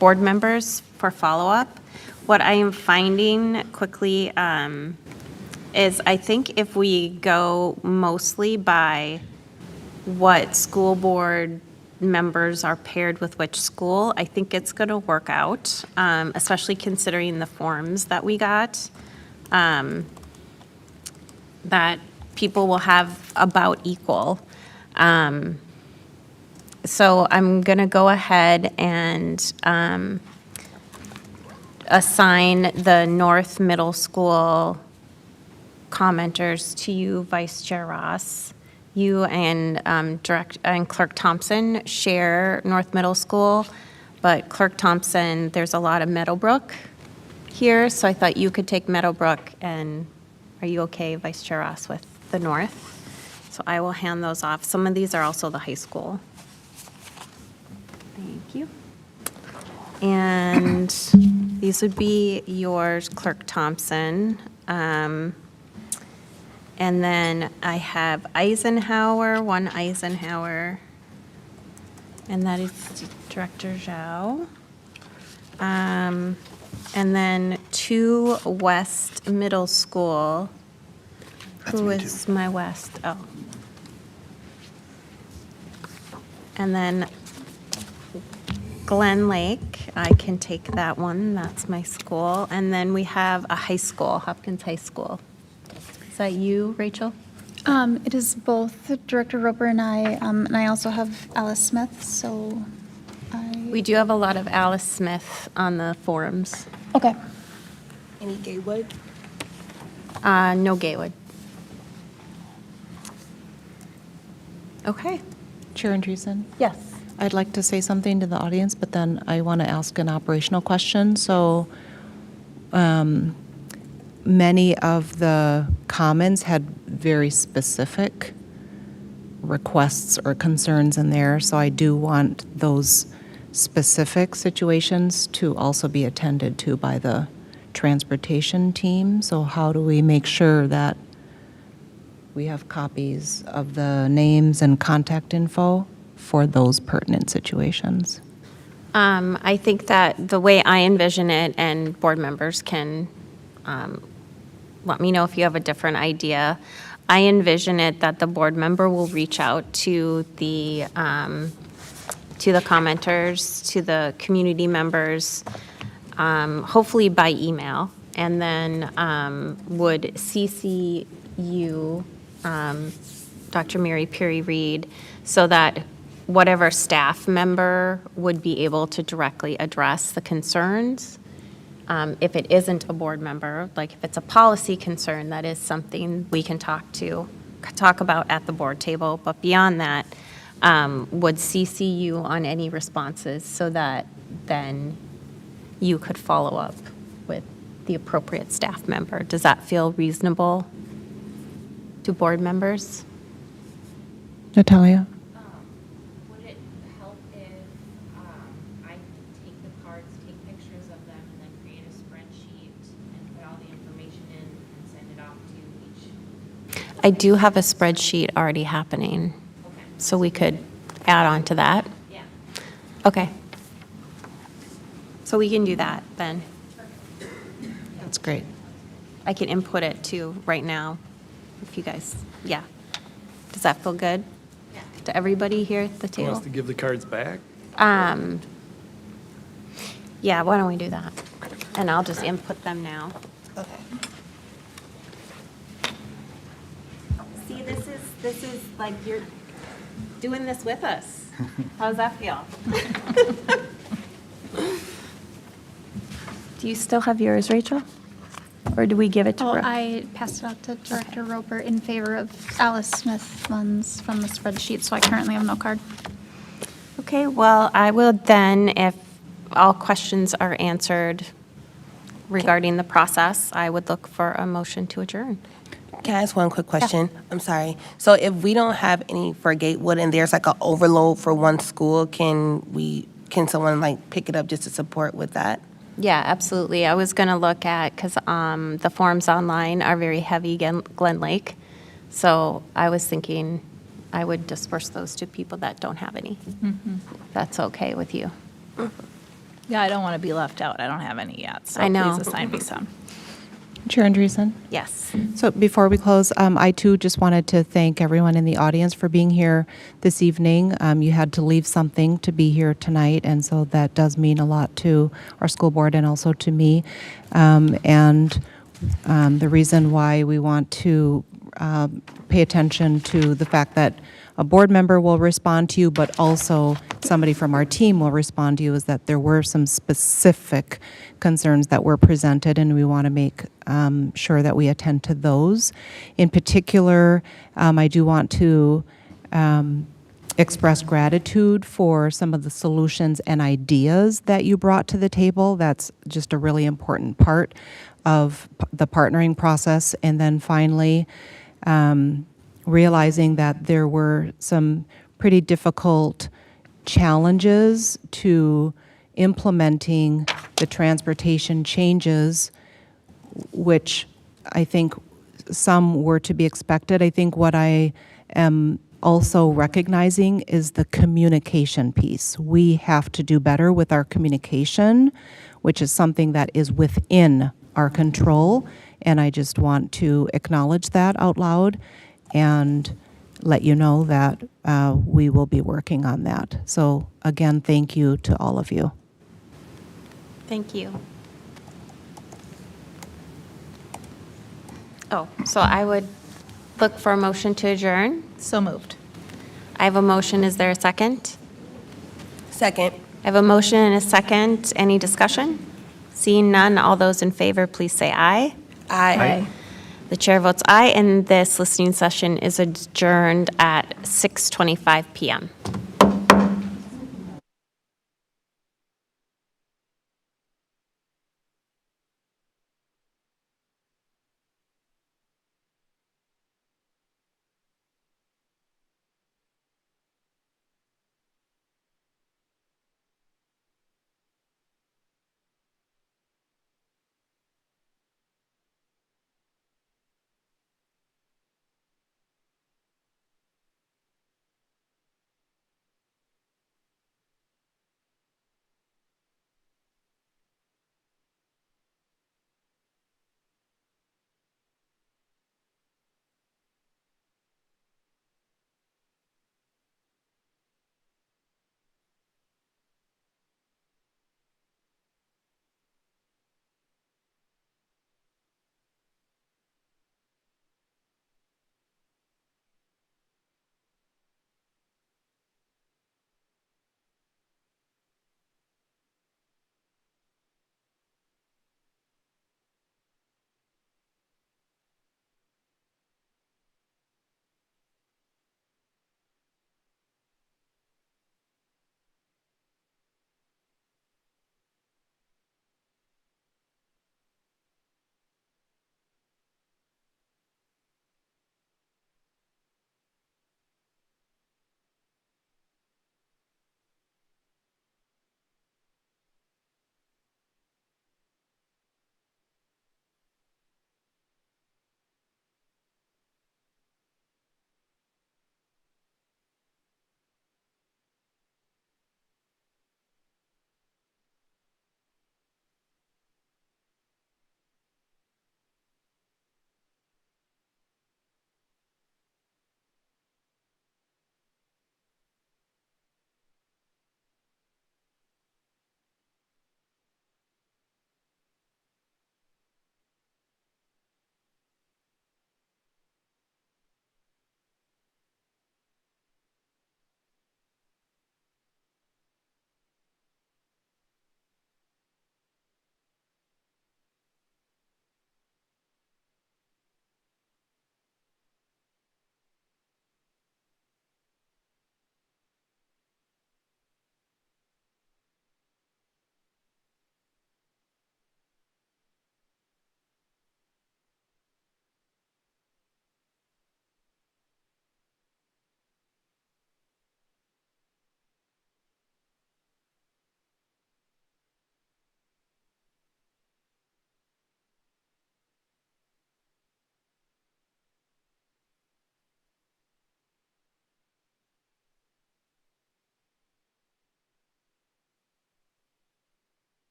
board members for follow-up. What I am finding quickly is I think if we go mostly by what school board members are paired with which school, I think it's going to work out, especially considering the forms that we got, that people will have about equal. So I'm going to go ahead and assign the North Middle School commenters to you, Vice Chair Ross. You and Clerk Thompson share North Middle School, but Clerk Thompson, there's a lot of Meadowbrook here, so I thought you could take Meadowbrook, and are you okay, Vice Chair Ross, with the North? So I will hand those off. Some of these are also the high school. Thank you. And these would be yours, Clerk Thompson. And then I have Eisenhower, one Eisenhower, and that is Director Zhao. And then 2 West Middle School. Who is my West? Oh. And then Glen Lake, I can take that one, that's my school. And then we have a high school, Hopkins High School. Is that you, Rachel? It is both Director Roper and I also have Alice Smith, so We do have a lot of Alice Smith on the forums. Okay. Any Gaywood? No Gaywood. Okay. Chair Andreessen? Yes. I'd like to say something to the audience, but then I want to ask an operational question. So many of the comments had very specific requests or concerns in there, so I do want those specific situations to also be attended to by the transportation team. So how do we make sure that we have copies of the names and contact info for those pertinent situations? I think that the way I envision it, and board members can let me know if you have a different idea. I envision it that the board member will reach out to the commenters, to the community members, hopefully by email, and then would CC you, Dr. Mary Perry Reed, so that whatever staff member would be able to directly address the concerns. If it isn't a board member, like if it's a policy concern, that is something we can talk about at the board table. But beyond that, would CC you on any responses so that then you could follow up with the appropriate staff member. Does that feel reasonable to board members? Natalia? Would it help if I take the cards, take pictures of them, and then create a spreadsheet and put all the information in and send it off to each? I do have a spreadsheet already happening, so we could add on to that. Yeah. Okay. So we can do that then. That's great. I can input it too right now. if you guys, yeah. Does that feel good to everybody here at the Want table? us to give the cards back? Yeah, why don't we do that? And I'll just input them now. Okay. See, this is like you're doing this with us. How does that feel? Do you still have yours, Rachel? Or do we give it to Oh, Brooke? I passed it out to Director Roper in favor of Alice Smith ones from the spreadsheet, so I currently have no card. Okay, well, I will then, if all questions are answered regarding the process, I would look for a motion to adjourn. Can I ask one quick question? I'm sorry. So if we don't have any for Gatewood and there's like an overload for one school, can someone like pick it up just to support with that? Yeah, absolutely. I was going to look at, because the forms online are very heavy Glen Lake. So I was thinking I would disperse those to people that don't have any. That's okay with you. Yeah, I don't want to be left out. I don't have any yet, so I know. please assign me some. Chair Andreessen? Yes. So before we close, I too just wanted to thank everyone in the audience for being here this evening. You had to leave something to be here tonight, and so that does mean a lot to our school board and also to me. The reason why we want to pay attention to the fact that a board member will respond to you, but also somebody from our team will respond to you, is that there were some specific concerns that were presented, and we want to make sure that we attend to those. In particular, I do want to express gratitude for some of the solutions and ideas that you brought to the table. That's just a really important part of the partnering process. And then finally, realizing that there were some pretty difficult challenges to implementing the transportation changes, which I think some were to be expected. I think what I am also recognizing is the communication piece. We have to do better with our communication, which is something that is within our control, and I just want to acknowledge that out loud and let you know that we will be working on that. So again, thank you to all of you. Thank you. Oh, so I would look for a motion to adjourn. So moved. I have a motion. Is there a second? Second. I have a motion and a second. Any discussion? Seeing none, all those in favor, please say aye. Aye. The chair votes aye, and this listening session is adjourned at 6:25 p.m.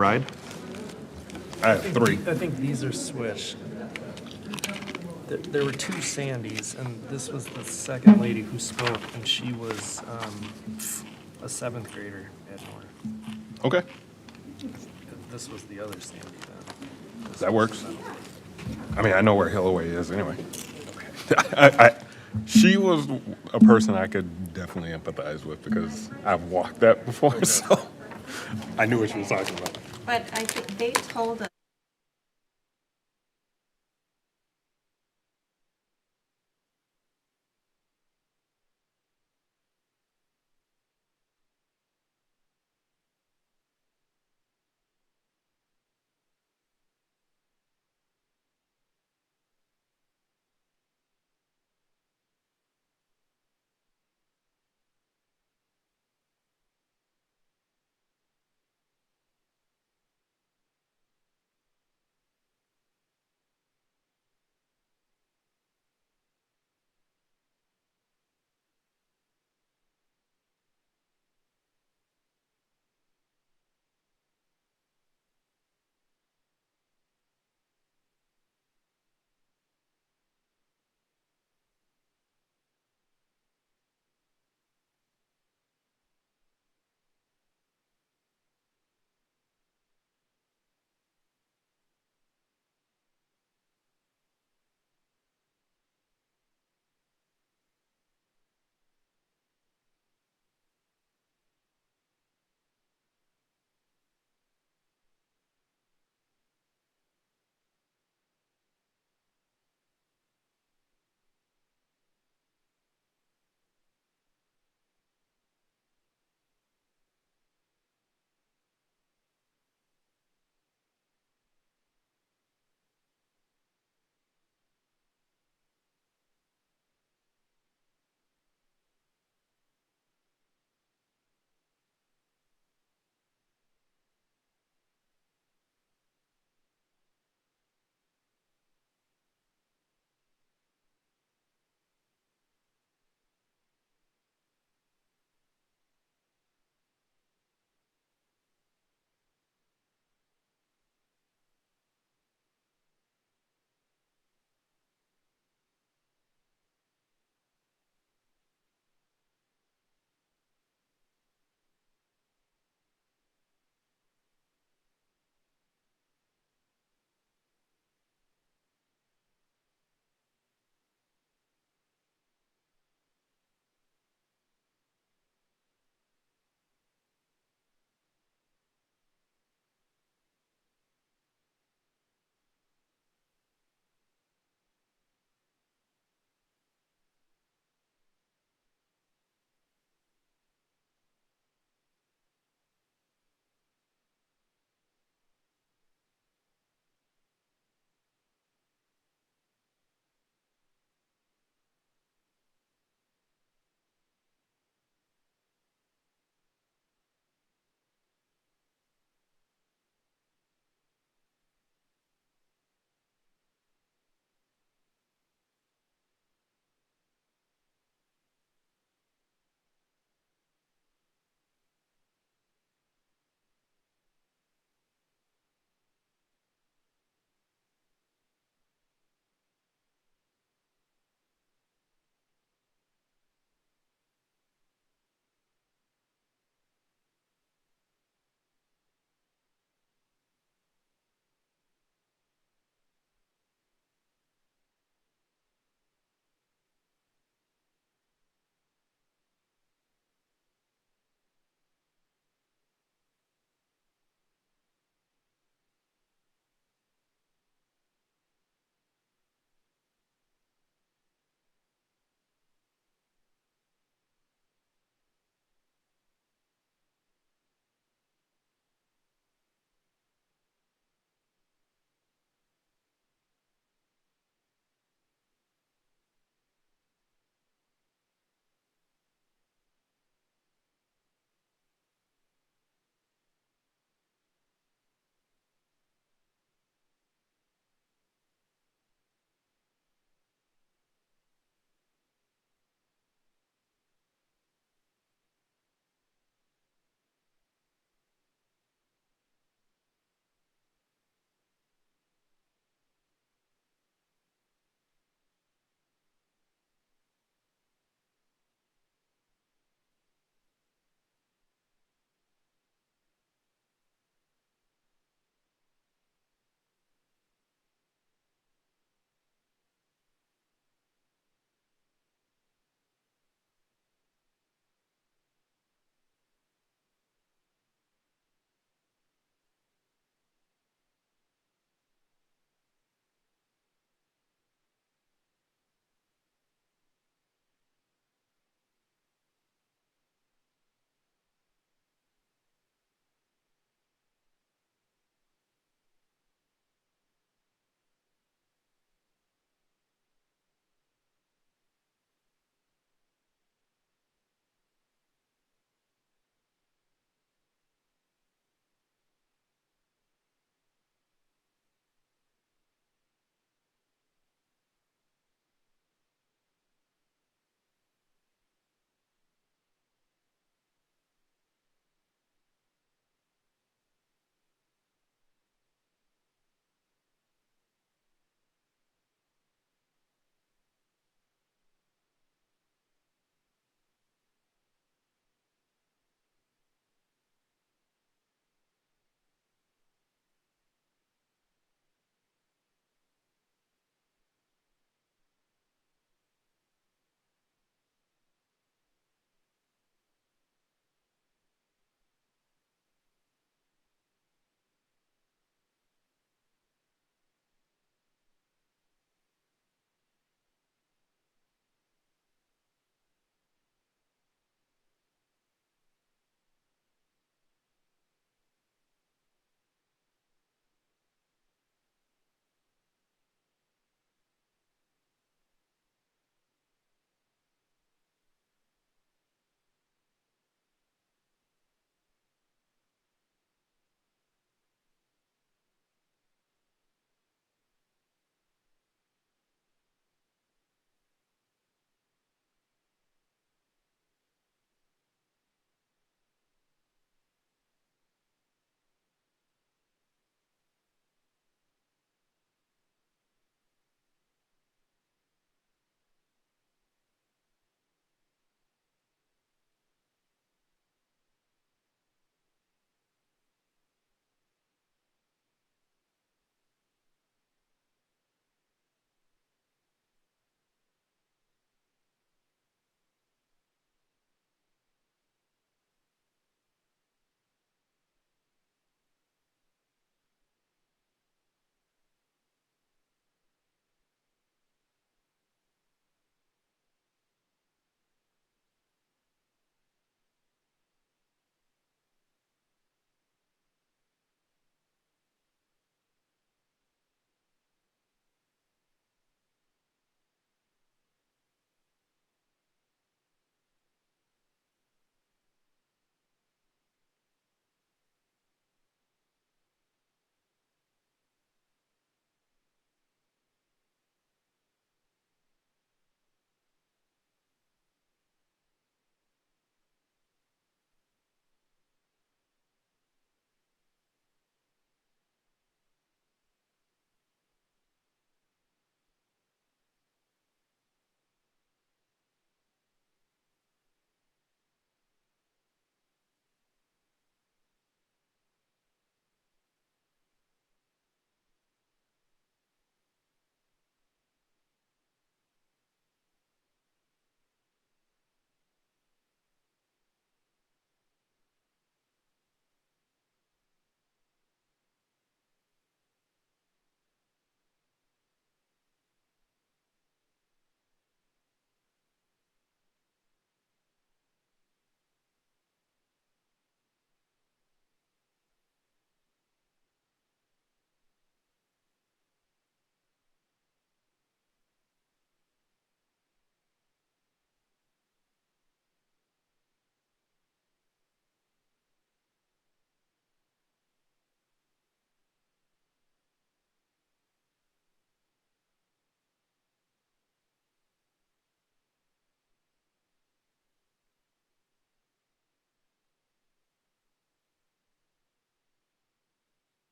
Ride? I have 3. I think these are switched. There were 2 Sandys, and this was the second lady who spoke, and she was a 7th grader at North. Okay, This was the other Sandy then. that works. I mean, I know where Hillaway is anyway. She was a person I could definitely empathize with because I've walked that before, so I knew what she was talking about. But I think they told us.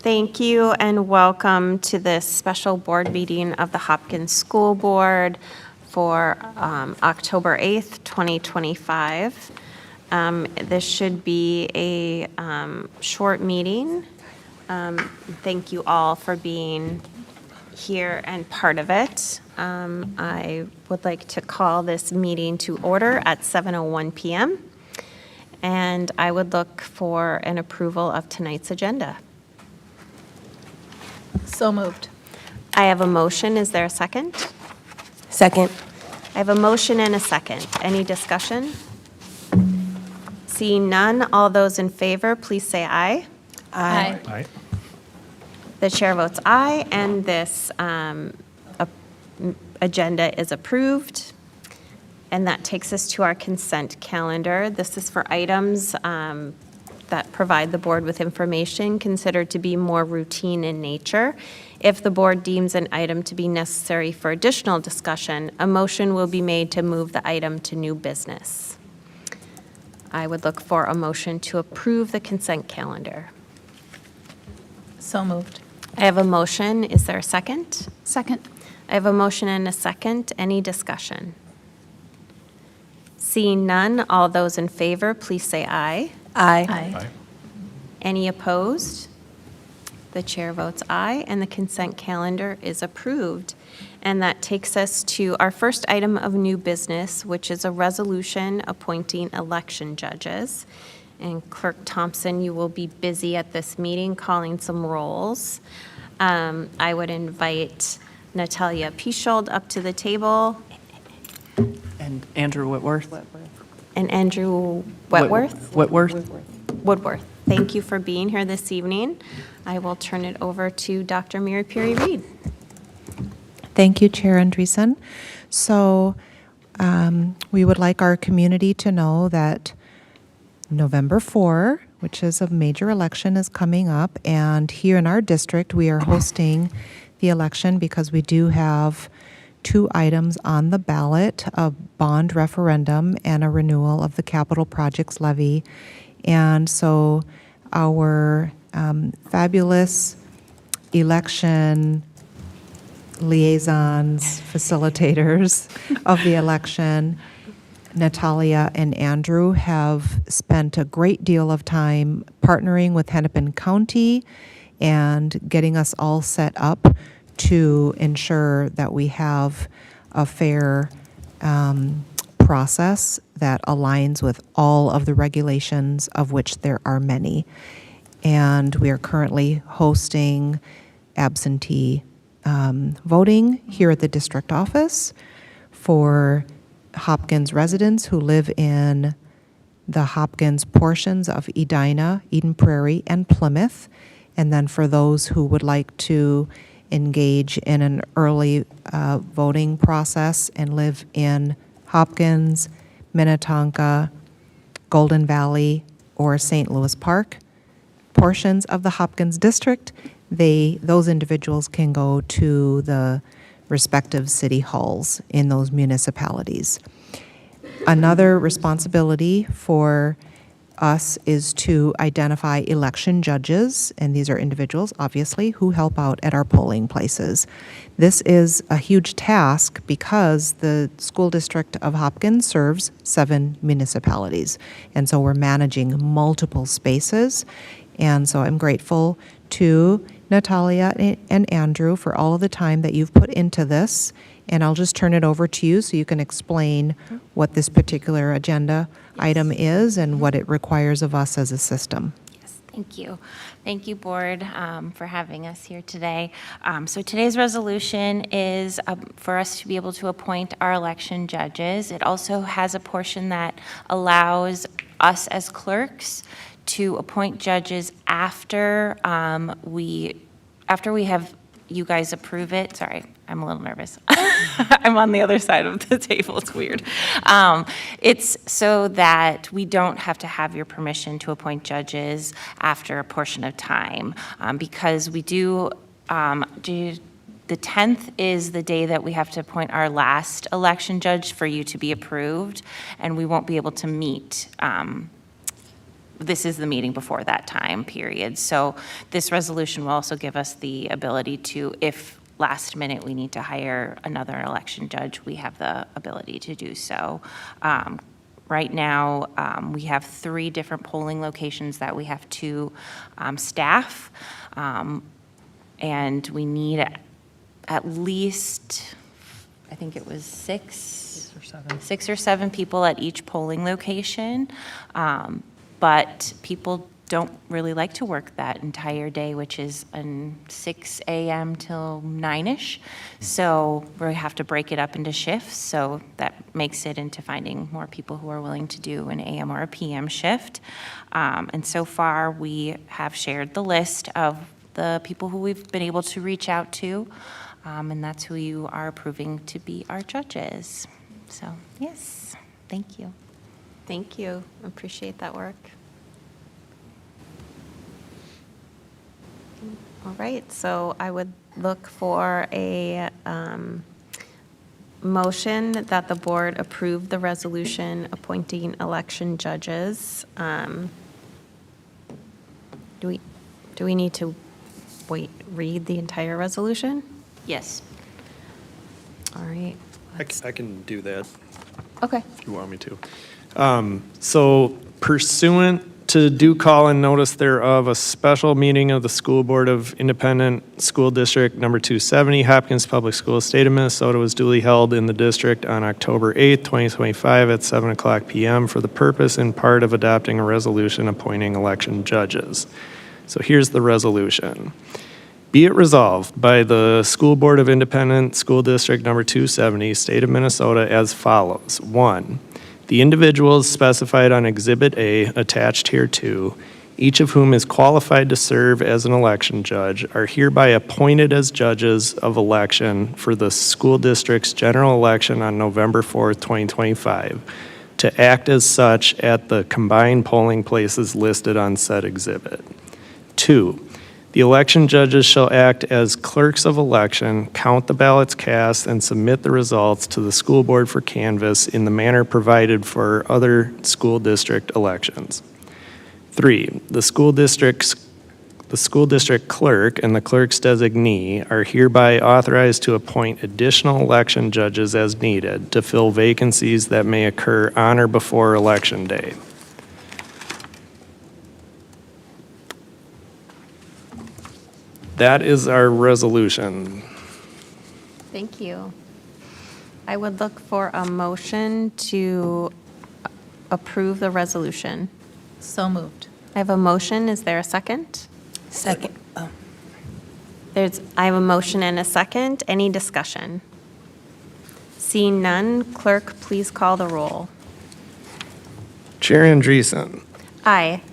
Thank you and welcome to this special board meeting of the Hopkins School Board for October 8th, 2025. This should be a short meeting. Thank you all for being here and part of it. I would like to call this meeting to order at 7:01 p.m. And I would look for an approval of tonight's agenda. So moved. I have a motion. Is there a second? Second. I have a motion and a second. Any discussion? Seeing none, all those in favor, please say aye. Aye. Aye. The chair votes aye, and this agenda is approved. And that takes us to our consent calendar. This is for items that provide the board with information considered to be more routine in nature. If the board deems an item to be necessary for additional discussion, a motion will be made to move the item to new business. I would look for a motion to approve the consent calendar. So moved. I have a motion. Is there a second? Second. I have a motion and a second. Any discussion? Seeing none, all those in favor, please say aye. Aye. Aye. Any opposed? The chair votes aye, and the consent calendar is approved. And that takes us to our first item of new business, which is a resolution appointing election judges. And Clerk Thompson, you will be busy at this meeting calling some rolls. I would invite Natalia Pichold up to the table. And Andrew Whitworth. And Andrew Wetworth? Whitworth. Woodworth. Thank you for being here this evening. I will turn it over to Dr. Mary Perry Reed. Thank you, Chair Andreessen. So we would like our community to know that November 4, which is a major election, is coming up. And here in our district, we are hosting the election because we do have 2 items on the ballot, a bond referendum and a renewal of the capital projects levy. And so our fabulous election liaisons, facilitators of the election, Natalia and Andrew, have spent a great deal of time partnering with Hennepin County and getting us all set up to ensure that we have a fair process that aligns with all of the regulations, of which there are many. And we are currently hosting absentee voting here at the district office for Hopkins residents who live in the Hopkins portions of Edina, Eden Prairie, and Plymouth. And then for those who would like to engage in an early voting process and live in Hopkins, Minnetonka, Golden Valley, or St. Louis Park portions of the Hopkins district, those individuals can go to the respective city halls in those municipalities. Another responsibility for us is to identify election judges, and these are individuals, obviously, who help out at our polling places. This is a huge task because the school district of Hopkins serves 7 municipalities, and so we're managing multiple spaces. And so I'm grateful to Natalia and Andrew for all of the time that you've put into this, and I'll just turn it over to you so you can explain what this particular agenda item is and what it requires of us as a system. Thank you. Thank you, Board, for having us here today. So today's resolution is for us to be able to appoint our election judges. It also has a portion that allows us as clerks to appoint judges after we have you guys approve it. Sorry, I'm a little nervous. I'm on the other side of the table. It's weird. It's so that we don't have to have your permission to appoint judges after a portion of time, because we do the 10th is the day that we have to appoint our last election judge for you to be approved, and we won't be able to meet this is the meeting before that time period. So this resolution will also give us the ability to, if last minute we need to hire another election judge, we have the ability to do so. Right now, we have 3 different polling locations that we have to staff, and we need at least, I think it was 6 or 7 people at each polling location. But people don't really like to work that entire day, which is 6 a.m. till 9-ish. So we have to break it up into shifts. So that makes it into finding more people who are willing to do an AM or a PM shift. And so far, we have shared the list of the people who we've been able to reach out to. And that's who you are approving to be our judges. So, yes, thank you. Thank you. Appreciate that work. All right, so I would look for a motion that the board approve the resolution appointing election judges. Do we need to read the entire resolution? Yes. All right. I can do that. Okay. If you want me to. So pursuant to due call and notice thereof, a special meeting of the School Board of Independent School District Number 270, Hopkins Public Schools, State of Minnesota, was duly held in the district on October 8th, 2025 at 7:00 p.m. for the purpose in part of adopting a resolution appointing election judges. So here's the resolution. Be it resolved by the School Board of Independent School District Number 270, State of Minnesota as follows. 1, the individuals specified on Exhibit A attached hereto, each of whom is qualified to serve as an election judge, are hereby appointed as judges of election for the school district's general election on November 4th, 2025, to act as such at the combined polling places listed on said exhibit. 2, the election judges shall act as clerks of election, count the ballots cast, and submit the results to the school board for canvass in the manner provided for other school district elections. 3, the school district clerk and the clerk's designee are hereby authorized to appoint additional election judges as needed to fill vacancies that may occur on or before Election Day. That is our resolution. Thank you. I would look for a motion to approve the resolution. So moved. I have a motion. Is there a second? Second. I have a motion and a second. Any discussion? Seeing none, clerk, please call the roll. Chair Andreessen. Aye.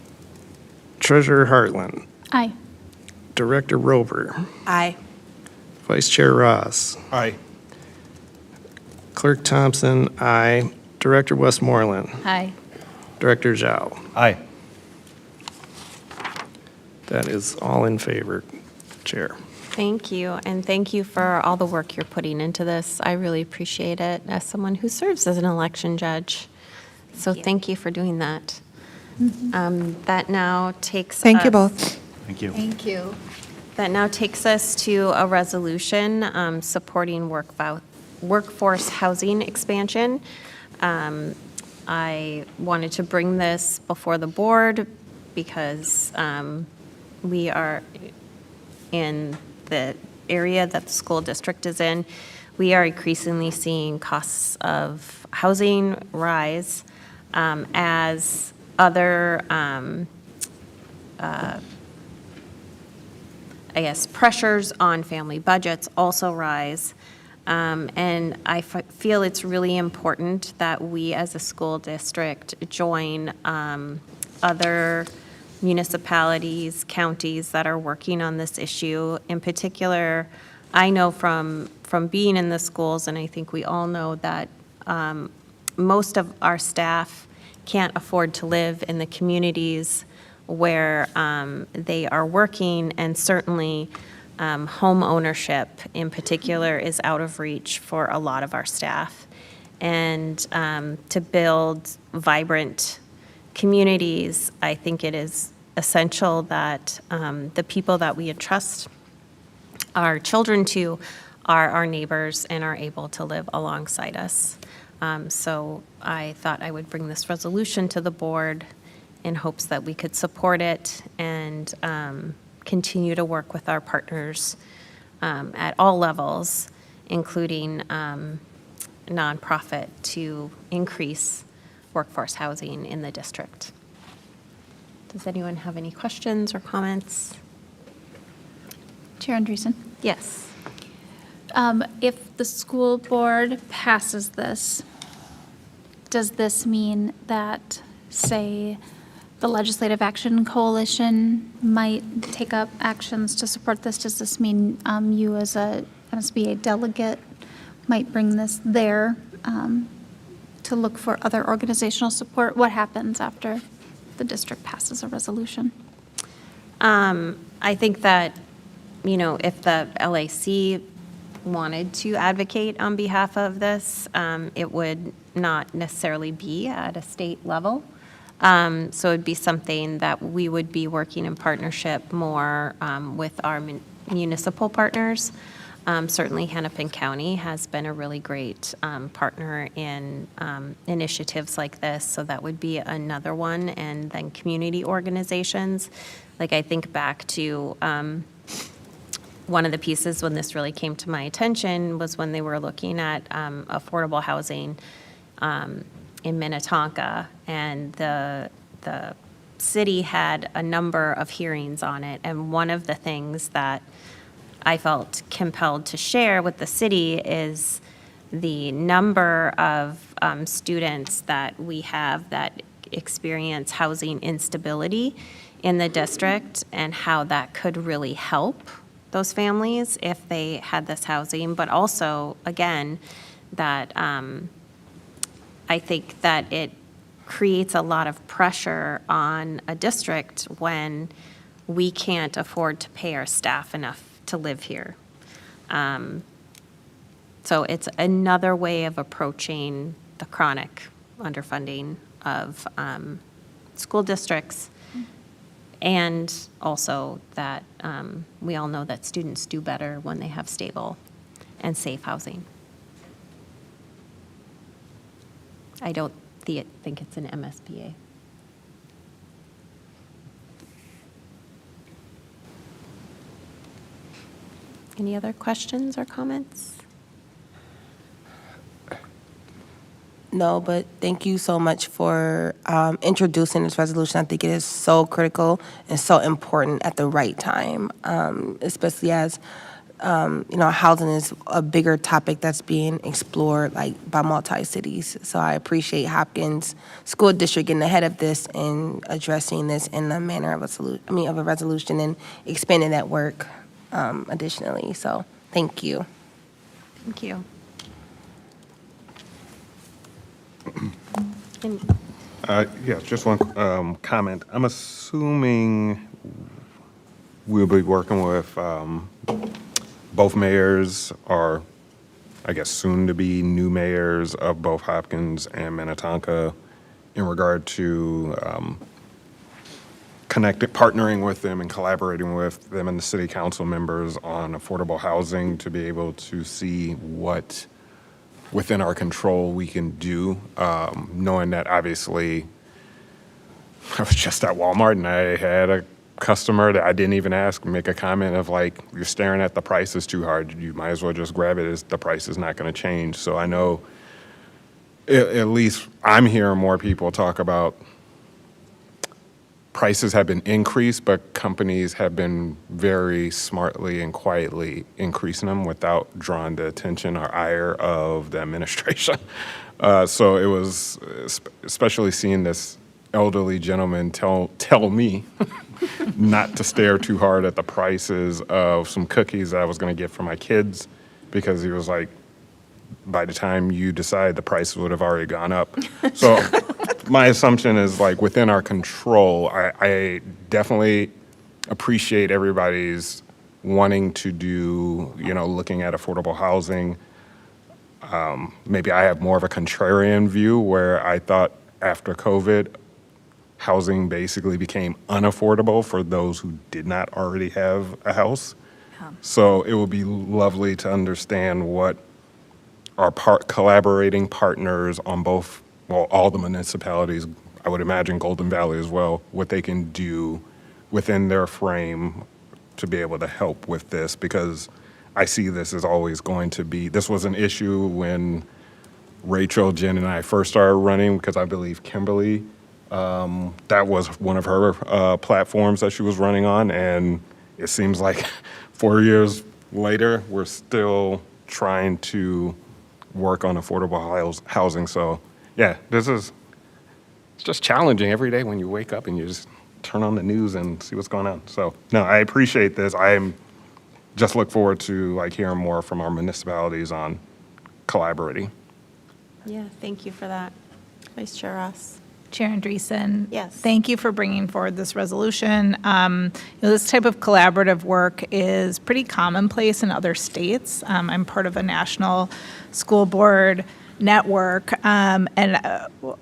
Treasurer Hartland. Aye. Director Rover. Aye. Vice Chair Ross. Aye. Clerk Thompson, aye. Director Westmoreland. Aye. Director Zhao. Aye. That is all in favor, Chair. Thank you, and thank you for all the work you're putting into this. I really appreciate it as someone who serves as an election judge. So thank you for doing that. That now takes Thank you us- both. Thank you. Thank you. That now takes us to a resolution supporting workforce housing expansion. I wanted to bring this before the board because we are in the area that the school district is in. We are increasingly seeing costs of housing rise as other pressures on family budgets also rise. And I feel it's really important that we as a school district join other municipalities, counties that are working on this issue. In particular, I know from being in the schools, and I think we all know that most of our staff can't afford to live in the communities where they are working, and certainly home ownership in particular is out of reach for a lot of our staff. And to build vibrant communities, I think it is essential that the people that we entrust our children to are our neighbors and are able to live alongside us. So I thought I would bring this resolution to the board in hopes that we could support it and continue to work with our partners at all levels, including nonprofit, to increase workforce housing in the district. Does anyone have any questions or comments? Chair Andreessen? Yes. If the school board passes this, does this mean that, say, the Legislative Action Coalition might take up actions to support this? Does this mean you as a MSBA delegate might bring this there to look for other organizational support? What happens after the district passes a resolution? I think that, if the LAC wanted to advocate on behalf of this, it would not necessarily be at a state level. So it'd be something that we would be working in partnership more with our municipal partners. Certainly Hennepin County has been a really great partner in initiatives like this, so that would be another one. And then community organizations. Like, I think back to one of the pieces when this really came to my attention was when they were looking at affordable housing in Minnetonka, and the city had a number of hearings on it. And one of the things that I felt compelled to share with the city is the number of students that we have that experience housing instability in the district, and how that could really help those families if they had this housing. But also, again, that I think that it creates a lot of pressure on a district when we can't afford to pay our staff enough to live here. So it's another way of approaching the chronic underfunding of school districts, and also that we all know that students do better when they have stable and safe housing. I don't think it's an MSBA. Any other questions or comments? No, but thank you so much for introducing this resolution. I think it is so critical and so important at the right time, especially as housing is a bigger topic that's being explored by multi-cities. So I appreciate Hopkins School District getting ahead of this and addressing this in the manner of a resolution and expanding that work additionally. So thank you. Thank you. Yeah, just one comment. I'm assuming we'll be working with both mayors, or I guess soon-to-be new mayors of both Hopkins and Minnetonka, in regard to partnering with them and collaborating with them and the city council members on affordable housing to be able to see what within our control we can do, knowing that obviously I was just at Walmart and I had a customer that I didn't even ask make a comment of like, you're staring at the prices too hard, you might as well just grab it, the price is not going to change. So I know at least I'm hearing more people talk about prices have been increased, but companies have been very smartly and quietly increasing them without drawing the attention or ire of the administration. So it was, especially seeing this elderly gentleman tell me not to stare too hard at the prices of some cookies that I was going to get for my kids, because he was like, by the time you decide, the price would have already gone up. So my assumption is like within our control. I definitely appreciate everybody's wanting to do, looking at affordable housing. Maybe I have more of a contrarian view where I thought after COVID, housing basically became unaffordable for those who did not already have a house. So it would be lovely to understand what our collaborating partners on both, well, all the municipalities, I would imagine Golden Valley as well, what they can do within their frame to be able to help with this, because I see this as always going to be, this was an issue when Rachel, Jen, and I first started running, because I believe Kimberly, that was one of her platforms that she was running on, and it seems like 4 years later, we're still trying to work on affordable housing. So yeah, it's just challenging every day when you wake up and you just turn on the news and see what's going on. So no, I appreciate this. I'm just look forward to like hearing more from our municipalities on collaborating. Yeah, thank you for that. Vice Chair Ross. Chair Andreessen. Yes. Thank you for bringing forward this resolution. This type of collaborative work is pretty commonplace in other states. I'm part of a national school board network, and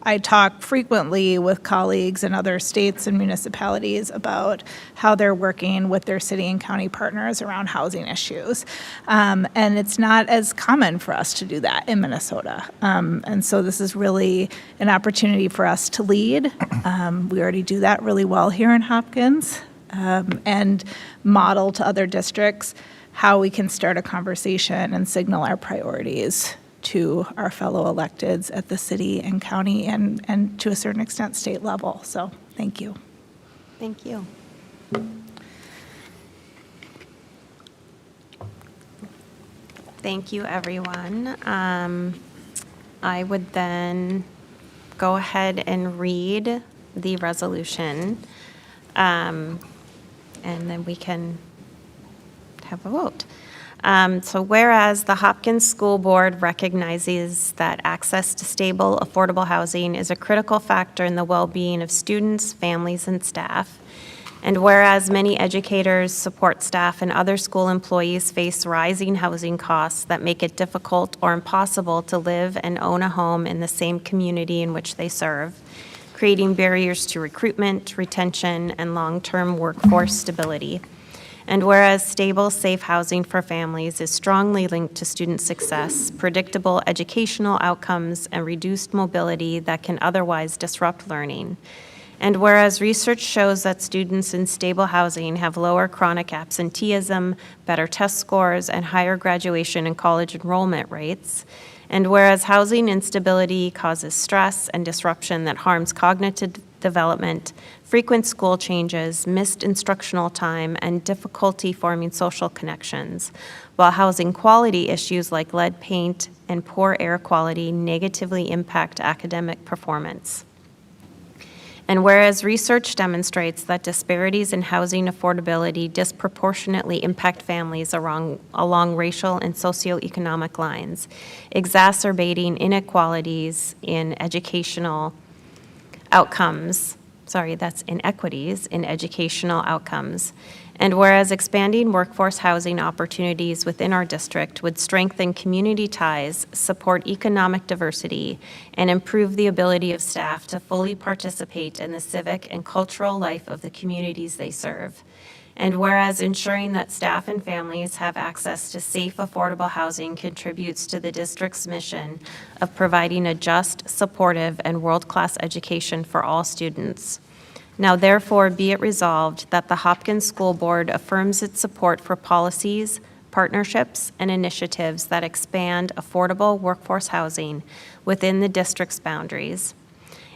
I talk frequently with colleagues in other states and municipalities about how they're working with their city and county partners around housing issues. And it's not as common for us to do that in Minnesota. And so this is really an opportunity for us to lead. We already do that really well here in Hopkins, and model to other districts how we can start a conversation and signal our priorities to our fellow electeds at the city and county and to a certain extent state level. So thank you. Thank you. Thank you, everyone. I would then go ahead and read the resolution, and then we can have a vote. So whereas the Hopkins School Board recognizes that access to stable, affordable housing is a critical factor in the well-being of students, families, and staff, and whereas many educators, support staff, and other school employees face rising housing costs that make it difficult or impossible to live and own a home in the same community in which they serve, creating barriers to recruitment, retention, and long-term workforce stability. And whereas stable, safe housing for families is strongly linked to student success, predictable educational outcomes, and reduced mobility that can otherwise disrupt learning. And whereas research shows that students in stable housing have lower chronic absenteeism, better test scores, and higher graduation and college enrollment rates. And whereas housing instability causes stress and disruption that harms cognitive development, frequent school changes, missed instructional time, and difficulty forming social connections, while housing quality issues like lead paint and poor air quality negatively impact academic performance. And whereas research demonstrates that disparities in housing affordability disproportionately impact families along racial and socioeconomic lines, exacerbating inequalities in educational outcomes, inequities in educational outcomes. And whereas expanding workforce housing opportunities within our district would strengthen community ties, support economic diversity, and improve the ability of staff to fully participate in the civic and cultural life of the communities they serve. And whereas ensuring that staff and families have access to safe, affordable housing contributes to the district's mission of providing a just, supportive, and world-class education for all students. Now therefore be it resolved that the Hopkins School Board affirms its support for policies, partnerships, and initiatives that expand affordable workforce housing within the district's boundaries.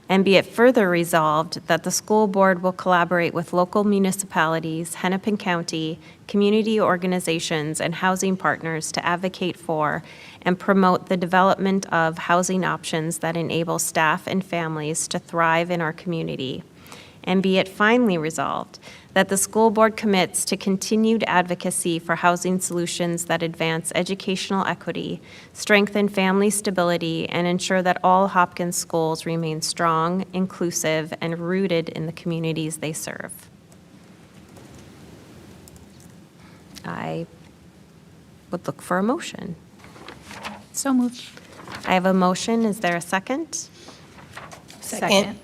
And be it further resolved that the school board will collaborate with local municipalities, Hennepin County, community organizations, and housing partners to advocate for and promote the development of housing options that enable staff and families to thrive in our community. And be it finally resolved that the school board commits to continued advocacy for housing solutions that advance educational equity, strengthen family stability, and ensure that all Hopkins schools remain strong, inclusive, and rooted in the communities they serve. I would look for a motion. So moved. I have a motion. Is there a second? Second.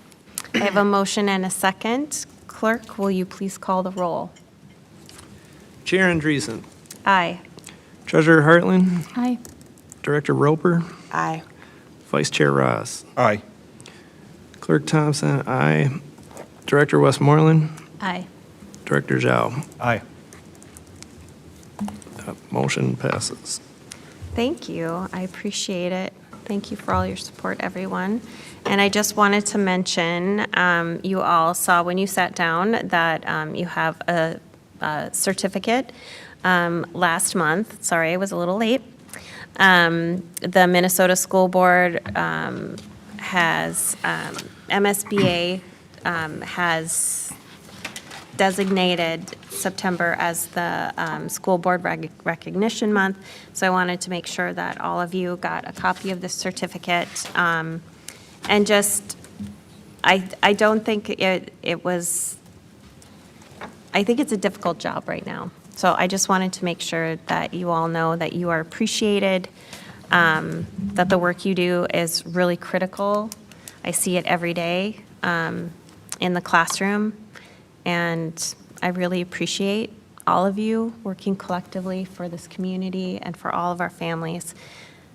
I have a motion and a second. Clerk, will you please call the roll? Chair Andreessen. Aye. Treasurer Hartland. Aye. Director Roper. Aye. Vice Chair Ross. Aye. Clerk Thompson, aye. Director Westmoreland. Aye. Director Zhao. Aye. Motion passes. Thank you. I appreciate it. Thank you for all your support, everyone. And I just wanted to mention, you all saw when you sat down that you have a certificate last month. Sorry, I was a little late. The Minnesota School Board has, MSBA has designated September as the School Board Recognition Month. So I wanted to make sure that all of you got a copy of this certificate. And just, I don't think it was, I think it's a difficult job right now. So I just wanted to make sure that you all know that you are appreciated, that the work you do is really critical. I see it every day in the classroom, and I really appreciate all of you working collectively for this community and for all of our families.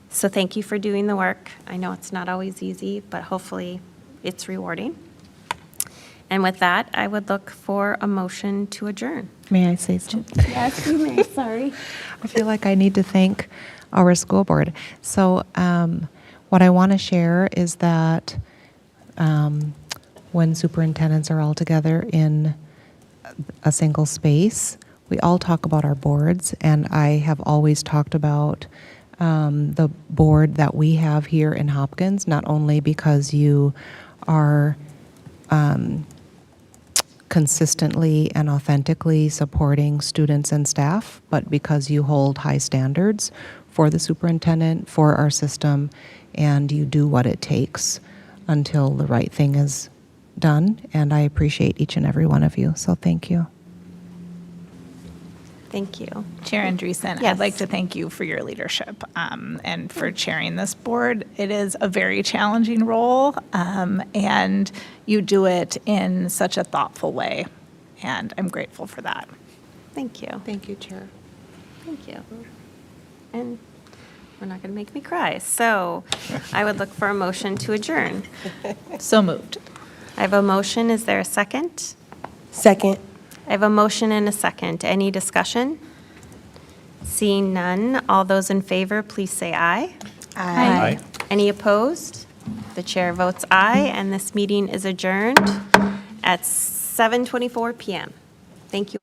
So thank you for doing the work. I know it's not always easy, but hopefully it's rewarding. And with that, I would look for a motion to adjourn. May I say something? Yes, you may, sorry. I feel like I need to thank our school board. So what I want to share is that when superintendents are all together in a single space, we all talk about our boards, and I have always talked about the board that we have here in Hopkins, not only because you are consistently and authentically supporting students and staff, but because you hold high standards for the superintendent, for our system, and you do what it takes until the right thing is done. And I appreciate each and every one of you, so thank you. Thank you. Chair Andreessen, Yes. I'd like to thank you for your leadership and for chairing this board. It is a very challenging role, and you do it in such a thoughtful way, and I'm grateful for that. Thank you. Thank you, Chair. Thank you. And we're not going to make me cry. So I would look for a motion to adjourn. So moved. I have a motion. Is there a second? Second. I have a motion and a second. Any discussion? Seeing none, all those in favor, please say aye. Aye. Any opposed? The chair votes aye, and this meeting is adjourned at 7:24 PM. Thank you.